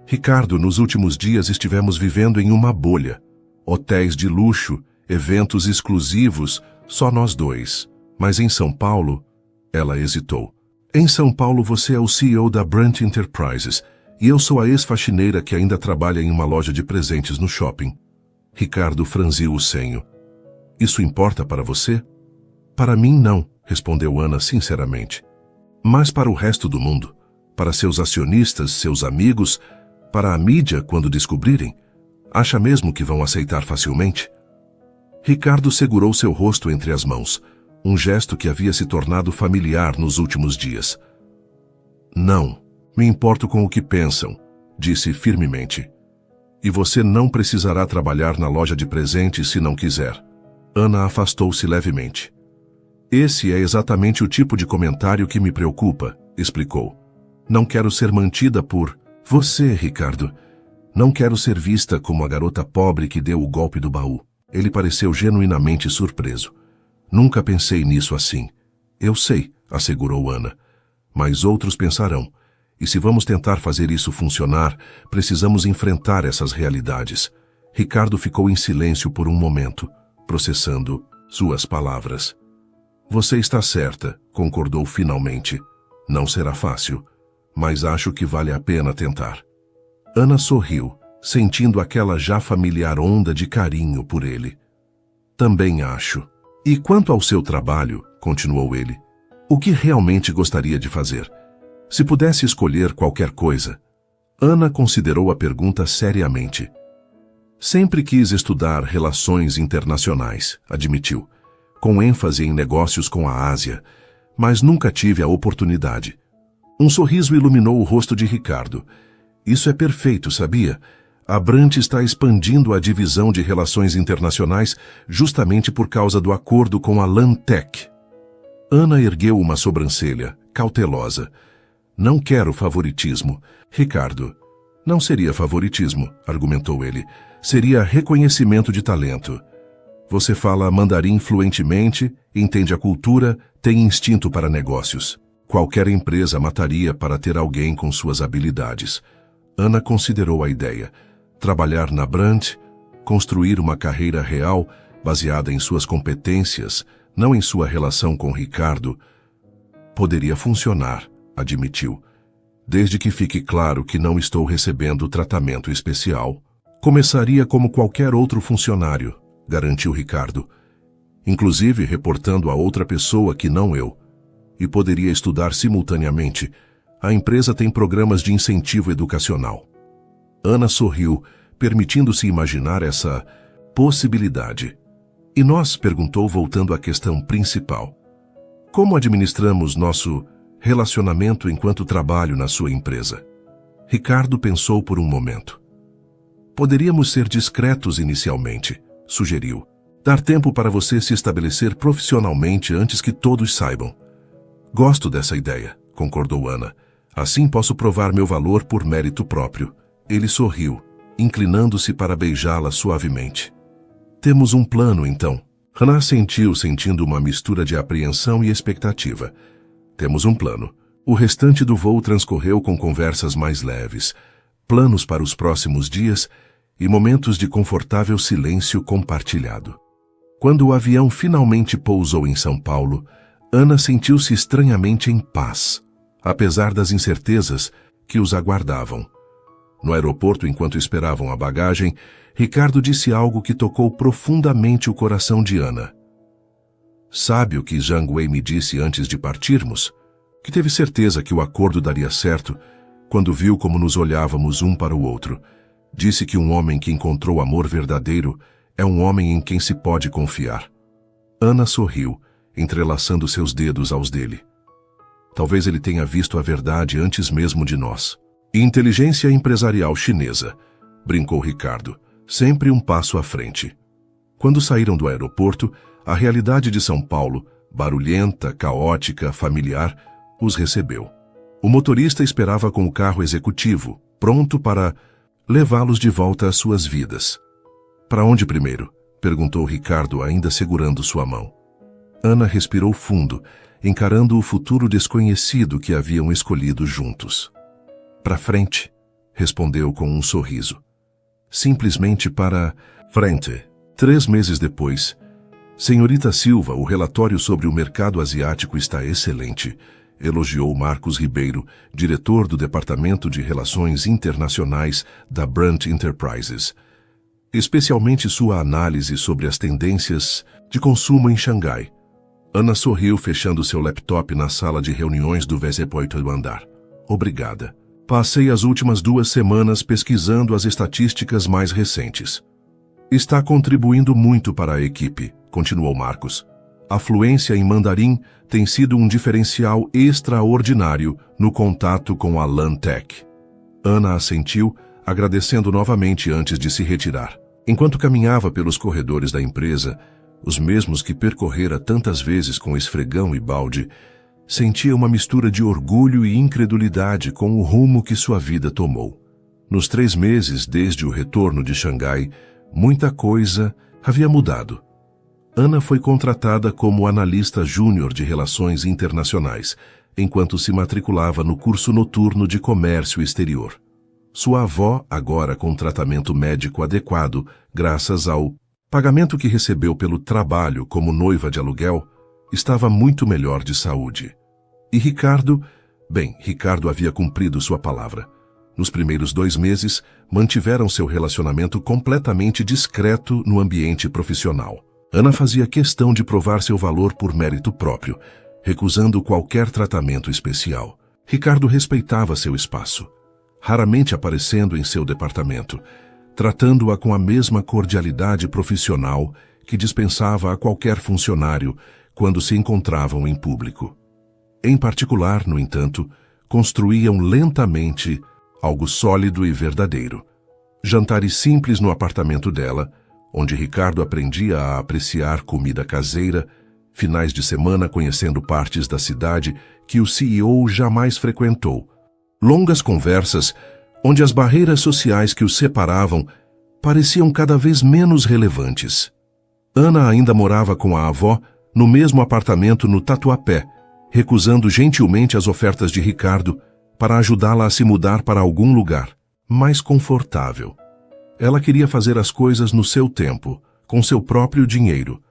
Ricardo, nos últimos dias estivemos vivendo em uma bolha. Hotéis de luxo, eventos exclusivos, só nós dois. Mas em São Paulo, ela hesitou. Em São Paulo você é o CEO da Brant Enterprises e eu sou a ex-faxineira que ainda trabalha em uma loja de presentes no shopping. Ricardo franziu o senho. Isso importa para você? Para mim não, respondeu Ana sinceramente. Mas para o resto do mundo, para seus acionistas, seus amigos, para a mídia quando descobrirem, acha mesmo que vão aceitar facilmente? Ricardo segurou seu rosto entre as mãos, um gesto que havia se tornado familiar nos últimos dias. Não, me importo com o que pensam, disse firmemente. E você não precisará trabalhar na loja de presentes se não quiser. Ana afastou-se levemente. Esse é exatamente o tipo de comentário que me preocupa, explicou. Não quero ser mantida por você, Ricardo. Não quero ser vista como a garota pobre que deu o golpe do baú. Ele pareceu genuinamente surpreso. Nunca pensei nisso assim. Eu sei, assegurou Ana. Mas outros pensarão. E se vamos tentar fazer isso funcionar, precisamos enfrentar essas realidades. Ricardo ficou em silêncio por um momento, processando suas palavras. Você está certa, concordou finalmente. Não será fácil, mas acho que vale a pena tentar. Ana sorriu, sentindo aquela já familiar onda de carinho por ele. Também acho. E quanto ao seu trabalho, continuou ele, o que realmente gostaria de fazer? Se pudesse escolher qualquer coisa. Ana considerou a pergunta seriamente. Sempre quis estudar relações internacionais, admitiu, com ênfase em negócios com a Ásia, mas nunca tive a oportunidade. Um sorriso iluminou o rosto de Ricardo. Isso é perfeito, sabia? A Brant está expandindo a divisão de relações internacionais justamente por causa do acordo com a Lantec. Ana ergueu uma sobrancelha, cautelosa. Não quero favoritismo. Ricardo, não seria favoritismo, argumentou ele. Seria reconhecimento de talento. Você fala mandarim fluentemente, entende a cultura, tem instinto para negócios. Qualquer empresa mataria para ter alguém com suas habilidades. Ana considerou a ideia. Trabalhar na Brandt, construir uma carreira real baseada em suas competências, não em sua relação com Ricardo, poderia funcionar, admitiu. Desde que fique claro que não estou recebendo tratamento especial. Começaria como qualquer outro funcionário, garantiu Ricardo. Inclusive reportando a outra pessoa que não eu. E poderia estudar simultaneamente. A empresa tem programas de incentivo educacional. Ana sorriu, permitindo-se imaginar essa possibilidade. E nós? Perguntou, voltando à questão principal. Como administramos nosso relacionamento enquanto trabalho na sua empresa? Ricardo pensou por um momento. Poderíamos ser discretos inicialmente, sugeriu. Dar tempo para você se estabelecer profissionalmente antes que todos saibam. Gosto dessa ideia, concordou Ana. Assim posso provar meu valor por mérito próprio. Ele sorriu, inclinando-se para beijá-la suavemente. Temos um plano, então. Ana assentiu, sentindo uma mistura de apreensão e expectativa. Temos um plano. O restante do voo transcorreu com conversas mais leves, planos para os próximos dias e momentos de confortável silêncio compartilhado. Quando o avião finalmente pousou em São Paulo, Ana sentiu-se estranhamente em paz, apesar das incertezas que os aguardavam. No aeroporto, enquanto esperavam a bagagem, Ricardo disse algo que tocou profundamente o coração de Ana. Sabe o que Zhang Wei me disse antes de partirmos? Que teve certeza que o acordo daria certo quando viu como nos olhávamos um para o outro. Disse que um homem que encontrou amor verdadeiro é um homem em quem se pode confiar. Ana sorriu, entrelaçando seus dedos aos dele. Talvez ele tenha visto a verdade antes mesmo de nós. Inteligência empresarial chinesa, brincou Ricardo, sempre um passo à frente. Quando saíram do aeroporto, a realidade de São Paulo, barulhenta, caótica, familiar, os recebeu. O motorista esperava com o carro executivo, pronto para levá-los de volta às suas vidas. Para onde primeiro? Perguntou Ricardo, ainda segurando sua mão. Ana respirou fundo, encarando o futuro desconhecido que haviam escolhido juntos. Para frente, respondeu com um sorriso. Simplesmente para frente. 3 meses depois. Senhorita Silva, o relatório sobre o mercado asiático está excelente, elogiou Marcos Ribeiro, diretor do Departamento de Relações Internacionais da Brandt Enterprises. Especialmente sua análise sobre as tendências de consumo em Xangai. Ana sorriu, fechando seu laptop na sala de reuniões do 28º andar. Obrigada. Passei as últimas 2 semanas pesquisando as estatísticas mais recentes. Está contribuindo muito para a equipe, continuou Marcos. A fluência em mandarim tem sido um diferencial extraordinário no contato com a LANTech. Ana assentiu, agradecendo novamente antes de se retirar. Enquanto caminhava pelos corredores da empresa, os mesmos que percorrera tantas vezes com esfregão e balde, sentia uma mistura de orgulho e incredulidade com o rumo que sua vida tomou. Nos 3 meses desde o retorno de Xangai, muita coisa havia mudado. Ana foi contratada como analista júnior de Relações Internacionais, enquanto se matriculava no curso noturno de Comércio Exterior. Sua avó, agora com tratamento médico adequado, graças ao pagamento que recebeu pelo trabalho como noiva de aluguel, estava muito melhor de saúde. E Ricardo havia cumprido sua palavra. Nos primeiros 2 meses, mantiveram seu relacionamento completamente discreto no ambiente profissional. Ana fazia questão de provar seu valor por mérito próprio, recusando qualquer tratamento especial. Ricardo respeitava seu espaço, raramente aparecendo em seu departamento, tratando-a com a mesma cordialidade profissional que dispensava a qualquer funcionário quando se encontravam em público. Em particular, no entanto, construíam lentamente algo sólido e verdadeiro. Jantares simples no apartamento dela, onde Ricardo aprendia a apreciar comida caseira, finais de semana conhecendo partes da cidade que o CEO jamais frequentou, longas conversas onde as barreiras sociais que os separavam pareciam cada vez menos relevantes. Ana ainda morava com a avó no mesmo apartamento no Tatuapé, recusando gentilmente as ofertas de Ricardo para ajudá-la a se mudar para algum lugar mais confortável. Ela queria fazer as coisas no seu tempo, com seu próprio dinheiro.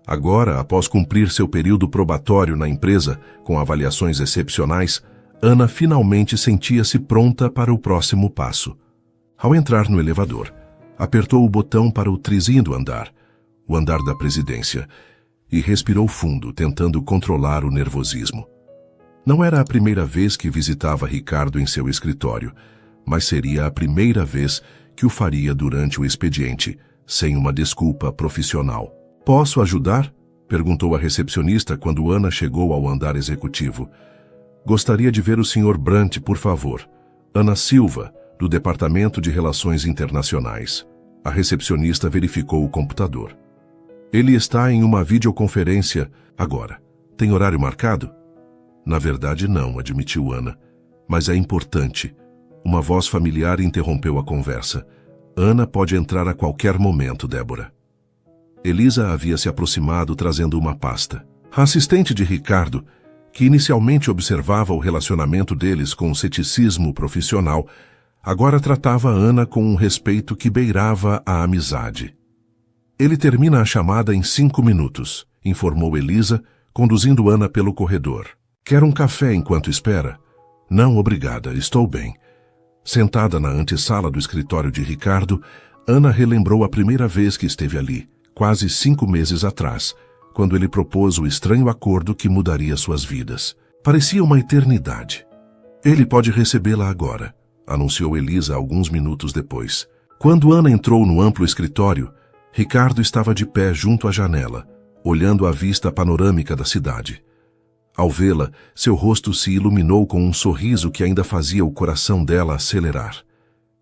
Agora, após cumprir seu período probatório na empresa, com avaliações excepcionais, Ana finalmente sentia-se pronta para o próximo passo. Ao entrar no elevador, apertou o botão para o 3º andar, o andar da presidência, e respirou fundo, tentando controlar o nervosismo. Não era a primeira vez que visitava Ricardo em seu escritório, mas seria a primeira vez que o faria durante o expediente, sem uma desculpa profissional. "Posso ajudar?" perguntou a recepcionista quando Ana chegou ao andar executivo. "Gostaria de ver o Sr. Brant, por favor. Ana Silva, do Departamento de Relações Internacionais." A recepcionista verificou o computador. "Ele está em uma videoconferência agora. Tem horário marcado?" "Na verdade, não", admitiu Ana. "Mas é importante." Uma voz familiar interrompeu a conversa. "Ana pode entrar a qualquer momento, Débora." Elisa havia se aproximado trazendo uma pasta. A assistente de Ricardo, que inicialmente observava o relacionamento deles com ceticismo profissional, agora tratava Ana com um respeito que beirava a amizade. "Ele termina a chamada em 5 minutos, informou Elisa, conduzindo Ana pelo corredor. "Quer um café enquanto espera?" "Não, obrigada, estou bem." Sentada na antessala do escritório de Ricardo, Ana relembrou a primeira vez que esteve ali, quase 5 meses atrás, quando ele propôs o estranho acordo que mudaria suas vidas. Parecia uma eternidade. "Ele pode recebê-la agora", anunciou Elisa alguns minutos depois. Quando Ana entrou no amplo escritório, Ricardo estava de pé junto à janela, olhando a vista panorâmica da cidade. Ao vê-la, seu rosto se iluminou com um sorriso que ainda fazia o coração dela acelerar.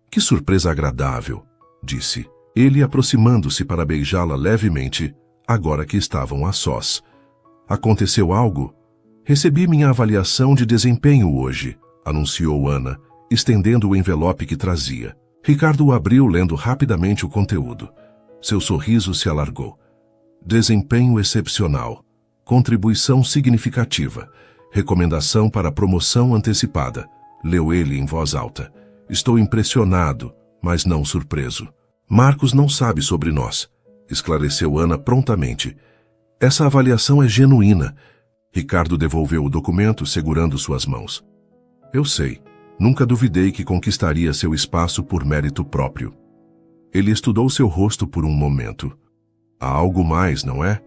"Que surpresa agradável", disse, ele aproximando-se para beijá-la levemente, agora que estavam a sós. "Aconteceu algo?" "Recebi minha avaliação de desempenho hoje", anunciou Ana, estendendo o envelope que trazia. Ricardo o abriu, lendo rapidamente o conteúdo. Seu sorriso se alargou. "Desempenho excepcional. Contribuição significativa. Recomendação para promoção antecipada", leu ele em voz alta. "Estou impressionado, mas não surpreso." "Marcos não sabe sobre nós", esclareceu Ana prontamente. "Essa avaliação é genuína." Ricardo devolveu o documento, segurando suas mãos. "Eu sei. Nunca duvidei que conquistaria seu espaço por mérito próprio." Ele estudou seu rosto por um momento. "Há algo mais, não é?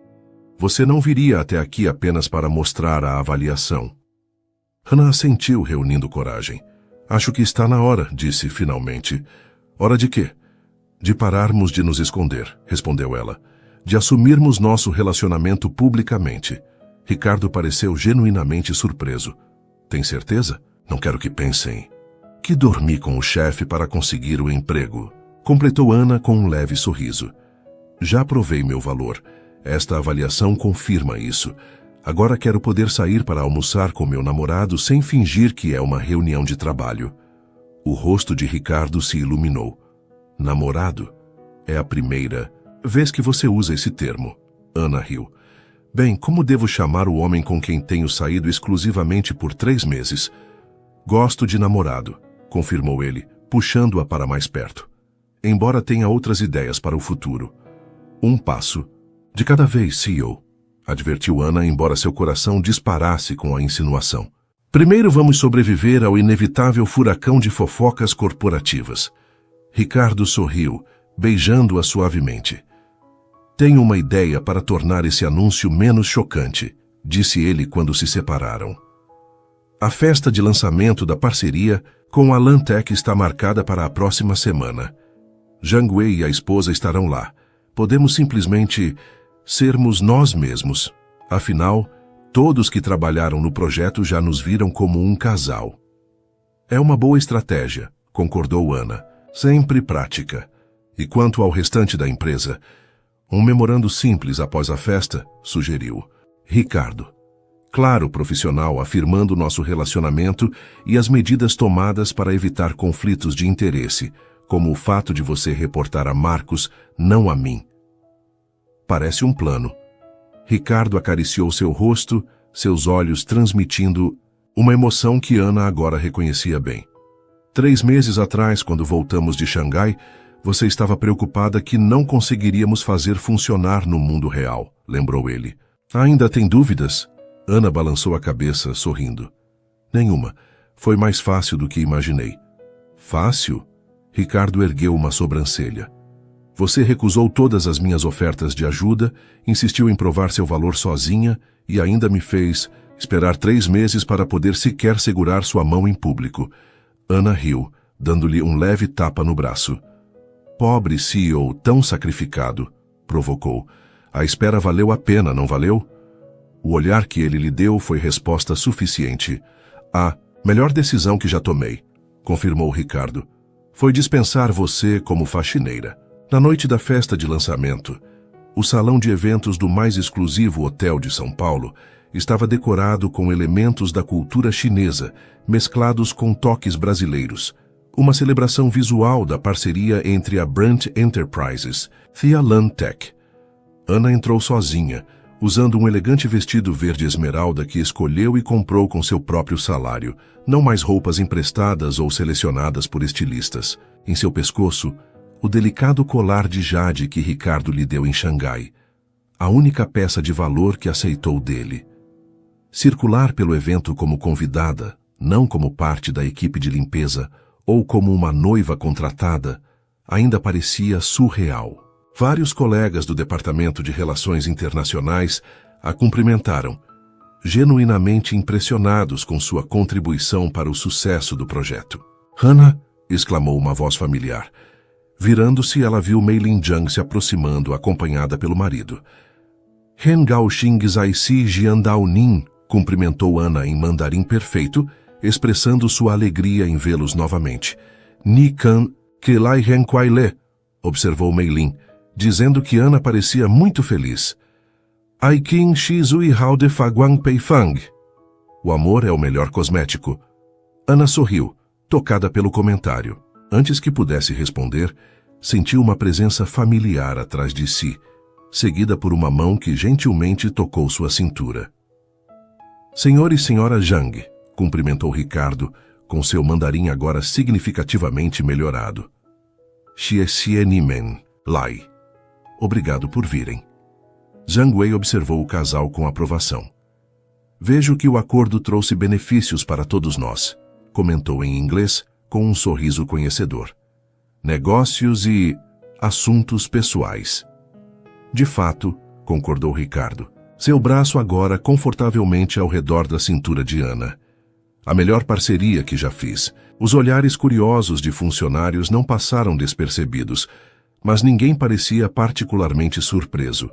Você não viria até aqui apenas para mostrar a avaliação." Ana assentiu, reunindo coragem. "Acho que está na hora", disse finalmente. "Hora de quê?" "De pararmos de nos esconder", respondeu ela. "De assumirmos nosso relacionamento publicamente." Ricardo pareceu genuinamente surpreso. "Tem certeza? Não quero que pensem que dormi com o chefe para conseguir o emprego", completou Ana com um leve sorriso. "Já provei meu valor. Esta avaliação confirma isso. Agora quero poder sair para almoçar com meu namorado sem fingir que é uma reunião de trabalho." O rosto de Ricardo se iluminou. "Namorado? É a primeira vez que você usa esse termo." Ana riu. "Bem, como devo chamar o homem com quem tenho saído exclusivamente por 3 meses? "Gosto de namorado", confirmou ele, puxando-a para mais perto. "Embora tenha outras ideias para o futuro." "Um passo de cada vez, CEO", advertiu Ana, embora seu coração disparasse com a insinuação. "Primeiro vamos sobreviver ao inevitável furacão de fofocas corporativas." Ricardo sorriu, beijando-a suavemente. "Tenho uma ideia para tornar esse anúncio menos chocante", disse ele quando se separaram. "A festa de lançamento da parceria com a Lantec está marcada para a próxima semana. Zhang Wei e a esposa estarão lá. Podemos simplesmente sermos nós mesmos. Afinal, todos que trabalharam no projeto já nos viram como um casal." "É uma boa estratégia", concordou Ana. "Sempre prática." E quanto ao restante da empresa, um memorando simples após a festa, sugeriu. Ricardo. Claro, profissional, afirmando nosso relacionamento e as medidas tomadas para evitar conflitos de interesse, como o fato de você reportar a Marcos, não a mim. Parece um plano. Ricardo acariciou seu rosto, seus olhos transmitindo uma emoção que Ana agora reconhecia bem. 3 meses atrás, quando voltamos de Xangai, você estava preocupada que não conseguiríamos fazer funcionar no mundo real, lembrou ele. Ainda tem dúvidas? Ana balançou a cabeça, sorrindo. Nenhuma. Foi mais fácil do que imaginei. Fácil? Ricardo ergueu uma sobrancelha. Você recusou todas as minhas ofertas de ajuda, insistiu em provar seu valor sozinha e ainda me fez esperar 3 meses para poder sequer segurar sua mão em público. Ana riu, dando-lhe um leve tapa no braço. Pobre CEO, tão sacrificado, provocou. A espera valeu a pena, não valeu? O olhar que ele lhe deu foi resposta suficiente. A melhor decisão que já tomei, confirmou Ricardo. Foi dispensar você como faxineira. Na noite da festa de lançamento, o salão de eventos do mais exclusivo hotel de São Paulo estava decorado com elementos da cultura chinesa, mesclados com toques brasileiros. Uma celebração visual da parceria entre a Brant Enterprises e a Lantec. Ana entrou sozinha, usando um elegante vestido verde esmeralda que escolheu e comprou com seu próprio salário, não mais roupas emprestadas ou selecionadas por estilistas. Em seu pescoço, o delicado colar de jade que Ricardo lhe deu em Xangai, a única peça de valor que aceitou dele. Circular pelo evento como convidada, não como parte da equipe de limpeza ou como uma noiva contratada, ainda parecia surreal. Vários colegas do Departamento de Relações Internacionais a cumprimentaram, genuinamente impressionados com sua contribuição para o sucesso do projeto. Hannah, exclamou uma voz familiar. Virando-se, ela viu Mei Lin Zhang se aproximando, acompanhada pelo marido. Hen Gao Xing Zai Si Jian Dao Nin, cumprimentou Ana em mandarim perfeito, expressando sua alegria em vê-los novamente. Ni Kan Que Lai Hen Kuai Le, observou Mei Lin, dizendo que Ana parecia muito feliz. Ai Qing Shi Zui Hao de Faguang Pei Fang. O amor é o melhor cosmético. Ana sorriu, tocada pelo comentário. Antes que pudesse responder, sentiu uma presença familiar atrás de si, seguida por uma mão que gentilmente tocou sua cintura. Senhor e senhora Zhang, cumprimentou Ricardo, com seu mandarim agora significativamente melhorado. Xie Xie Nimen, Lai. Obrigado por virem. Zhang Wei observou o casal com aprovação. Vejo que o acordo trouxe benefícios para todos nós, comentou em inglês, com um sorriso conhecedor. Negócios e assuntos pessoais. De fato, concordou Ricardo, seu braço agora confortavelmente ao redor da cintura de Ana. A melhor parceria que já fiz. Os olhares curiosos de funcionários não passaram despercebidos, mas ninguém parecia particularmente surpreso.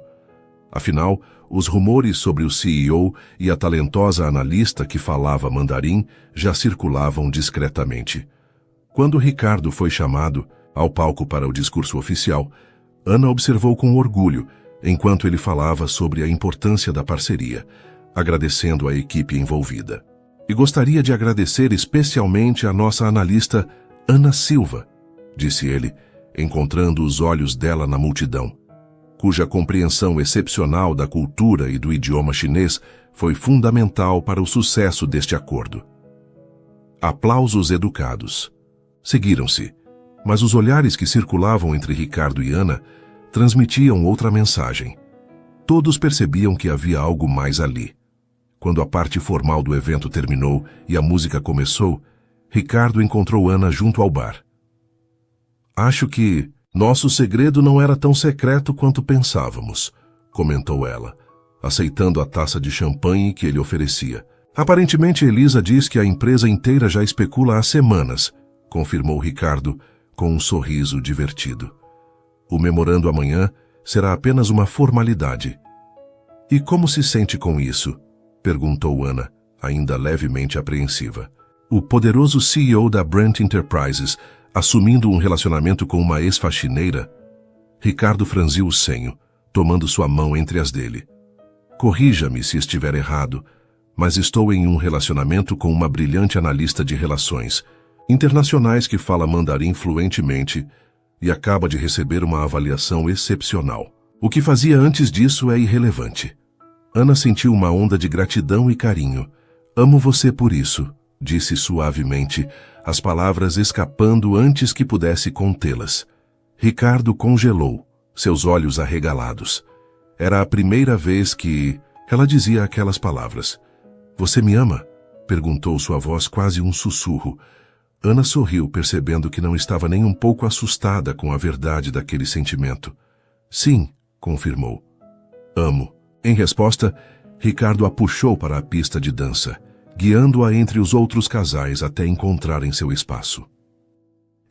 Afinal, os rumores sobre o CEO e a talentosa analista que falava mandarim já circulavam discretamente. Quando Ricardo foi chamado ao palco para o discurso oficial, Ana observou com orgulho, enquanto ele falava sobre a importância da parceria, agradecendo a equipe envolvida. E gostaria de agradecer especialmente a nossa analista Ana Silva, disse ele, encontrando os olhos dela na multidão, cuja compreensão excepcional da cultura e do idioma chinês foi fundamental para o sucesso deste acordo. Aplausos educados. Seguiram-se, mas os olhares que circulavam entre Ricardo e Ana transmitiam outra mensagem. Todos percebiam que havia algo mais ali. Quando a parte formal do evento terminou e a música começou, Ricardo encontrou Ana junto ao bar. Acho que nosso segredo não era tão secreto quanto pensávamos, comentou ela, aceitando a taça de champanhe que ele oferecia. Aparentemente, Elisa diz que a empresa inteira já especula há semanas, confirmou Ricardo com um sorriso divertido. O memorando amanhã será apenas uma formalidade. E como se sente com isso? Perguntou Ana, ainda levemente apreensiva. O poderoso CEO da Brant Enterprises, assumindo um relacionamento com uma ex-faxineira? Ricardo franziu o senho, tomando sua mão entre as dele. Corrija-me se estiver errado, mas estou em um relacionamento com uma brilhante analista de relações internacionais que fala mandarim fluentemente e acaba de receber uma avaliação excepcional. O que fazia antes disso é irrelevante. Ana sentiu uma onda de gratidão e carinho. Amo você por isso, disse suavemente, as palavras escapando antes que pudesse contê-las. Ricardo congelou, seus olhos arregalados. Era a primeira vez que ela dizia aquelas palavras. Você me ama? Perguntou sua voz quase um sussurro. Ana sorriu, percebendo que não estava nem um pouco assustada com a verdade daquele sentimento. Sim, confirmou. Amo. Em resposta, Ricardo a puxou para a pista de dança, guiando-a entre os outros casais até encontrarem seu espaço.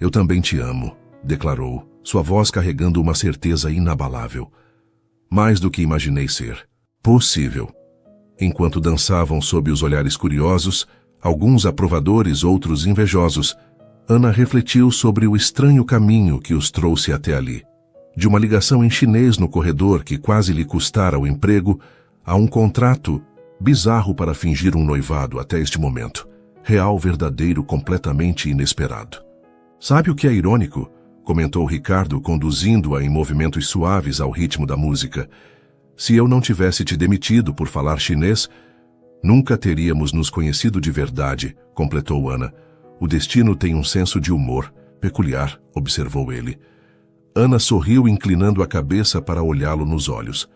Eu também te amo, declarou, sua voz carregando uma certeza inabalável. Mais do que imaginei ser possível. Enquanto dançavam sob os olhares curiosos, alguns aprovadores, outros invejosos, Ana refletiu sobre o estranho caminho que os trouxe até ali. De uma ligação em chinês no corredor que quase lhe custara o emprego, a um contrato bizarro para fingir um noivado até este momento. Real, verdadeiro, completamente inesperado. Sabe o que é irônico? Comentou Ricardo, conduzindo-a em movimentos suaves ao ritmo da música. Se eu não tivesse te demitido por falar chinês, nunca teríamos nos conhecido de verdade, completou Ana. O destino tem um senso de humor peculiar, observou ele. Ana sorriu, inclinando a cabeça para olhá-lo nos olhos.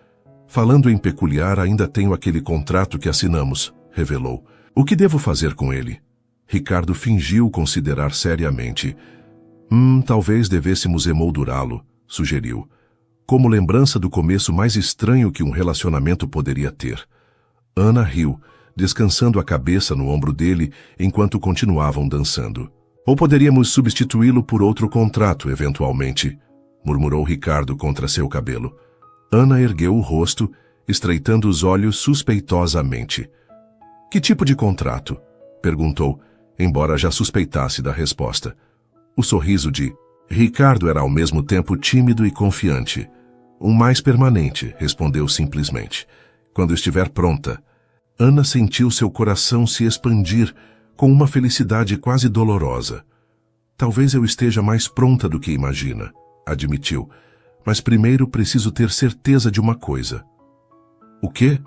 Falando em peculiar, ainda tenho aquele contrato que assinamos, revelou. O que devo fazer com ele? Ricardo fingiu considerar seriamente. Talvez devêssemos emoldurá-lo, sugeriu. Como lembrança do começo mais estranho que um relacionamento poderia ter. Ana riu, descansando a cabeça no ombro dele enquanto continuavam dançando. Ou poderíamos substituí-lo por outro contrato, eventualmente, murmurou Ricardo contra seu cabelo. Ana ergueu o rosto, estreitando os olhos suspeitosamente. Que tipo de contrato? Perguntou, embora já suspeitasse da resposta. O sorriso de Ricardo era ao mesmo tempo tímido e confiante. Um mais permanente, respondeu simplesmente. Quando estiver pronta. Ana sentiu seu coração se expandir com uma felicidade quase dolorosa. Talvez eu esteja mais pronta do que imagina, admitiu. Mas primeiro preciso ter certeza de uma coisa. O quê?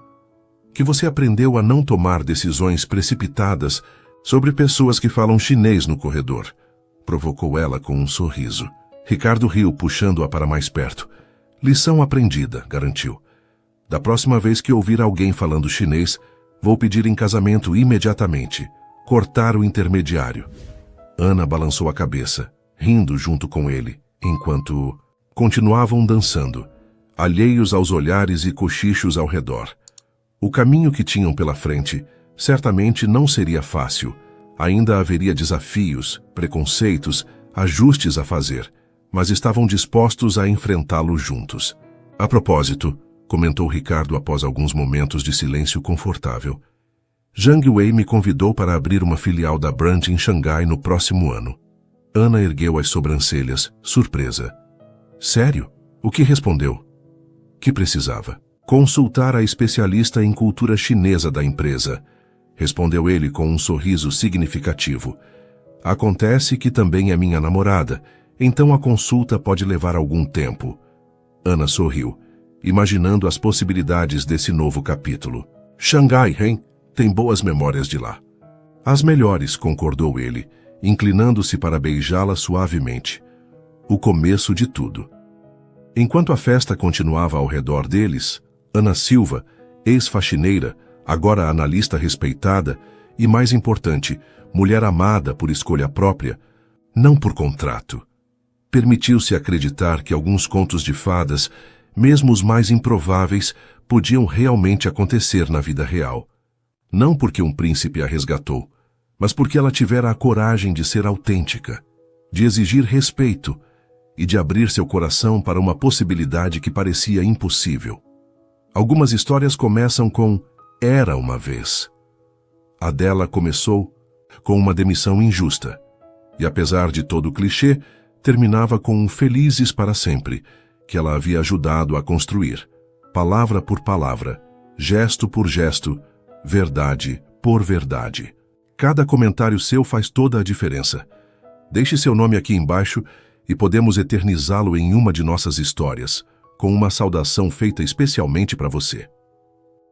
Que você aprendeu a não tomar decisões precipitadas sobre pessoas que falam chinês no corredor. Provocou ela com um sorriso. Ricardo riu, puxando-a para mais perto. Lição aprendida, garantiu. Da próxima vez que ouvir alguém falando chinês, vou pedir em casamento imediatamente. Cortar o intermediário. Ana balançou a cabeça, rindo junto com ele, enquanto continuavam dançando, alheios aos olhares e cochichos ao redor. O caminho que tinham pela frente certamente não seria fácil. Ainda haveria desafios, preconceitos, ajustes a fazer, mas estavam dispostos a enfrentá-lo juntos. A propósito, comentou Ricardo após alguns momentos de silêncio confortável, Zhang Wei me convidou para abrir uma filial da Brand em Xangai no próximo ano. Ana ergueu as sobrancelhas, surpresa. Sério? O que respondeu? Que precisava? Consultar a especialista em cultura chinesa da empresa, respondeu ele com um sorriso significativo. Acontece que também é minha namorada, então a consulta pode levar algum tempo. Ana sorriu, imaginando as possibilidades desse novo capítulo. Xangai, hein? Tem boas memórias de lá. As melhores, concordou ele, inclinando-se para beijá-la suavemente. O começo de tudo. Enquanto a festa continuava ao redor deles, Ana Silva, ex-faxineira, agora analista respeitada e, mais importante, mulher amada por escolha própria, não por contrato, permitiu-se acreditar que alguns contos de fadas, mesmo os mais improváveis, podiam realmente acontecer na vida real. Não porque um príncipe a resgatou, mas porque ela tivera a coragem de ser autêntica, de exigir respeito e de abrir seu coração para uma possibilidade que parecia impossível. Algumas histórias começam com "era uma vez". A dela começou com uma demissão injusta, e apesar de todo o clichê, terminava com um "felizes para sempre", que ela havia ajudado a construir, palavra por palavra, gesto por gesto, verdade por verdade. Cada comentário seu faz toda a diferença. Deixe seu nome aqui embaixo e podemos eternizá-lo em uma de nossas histórias, com uma saudação feita especialmente para você.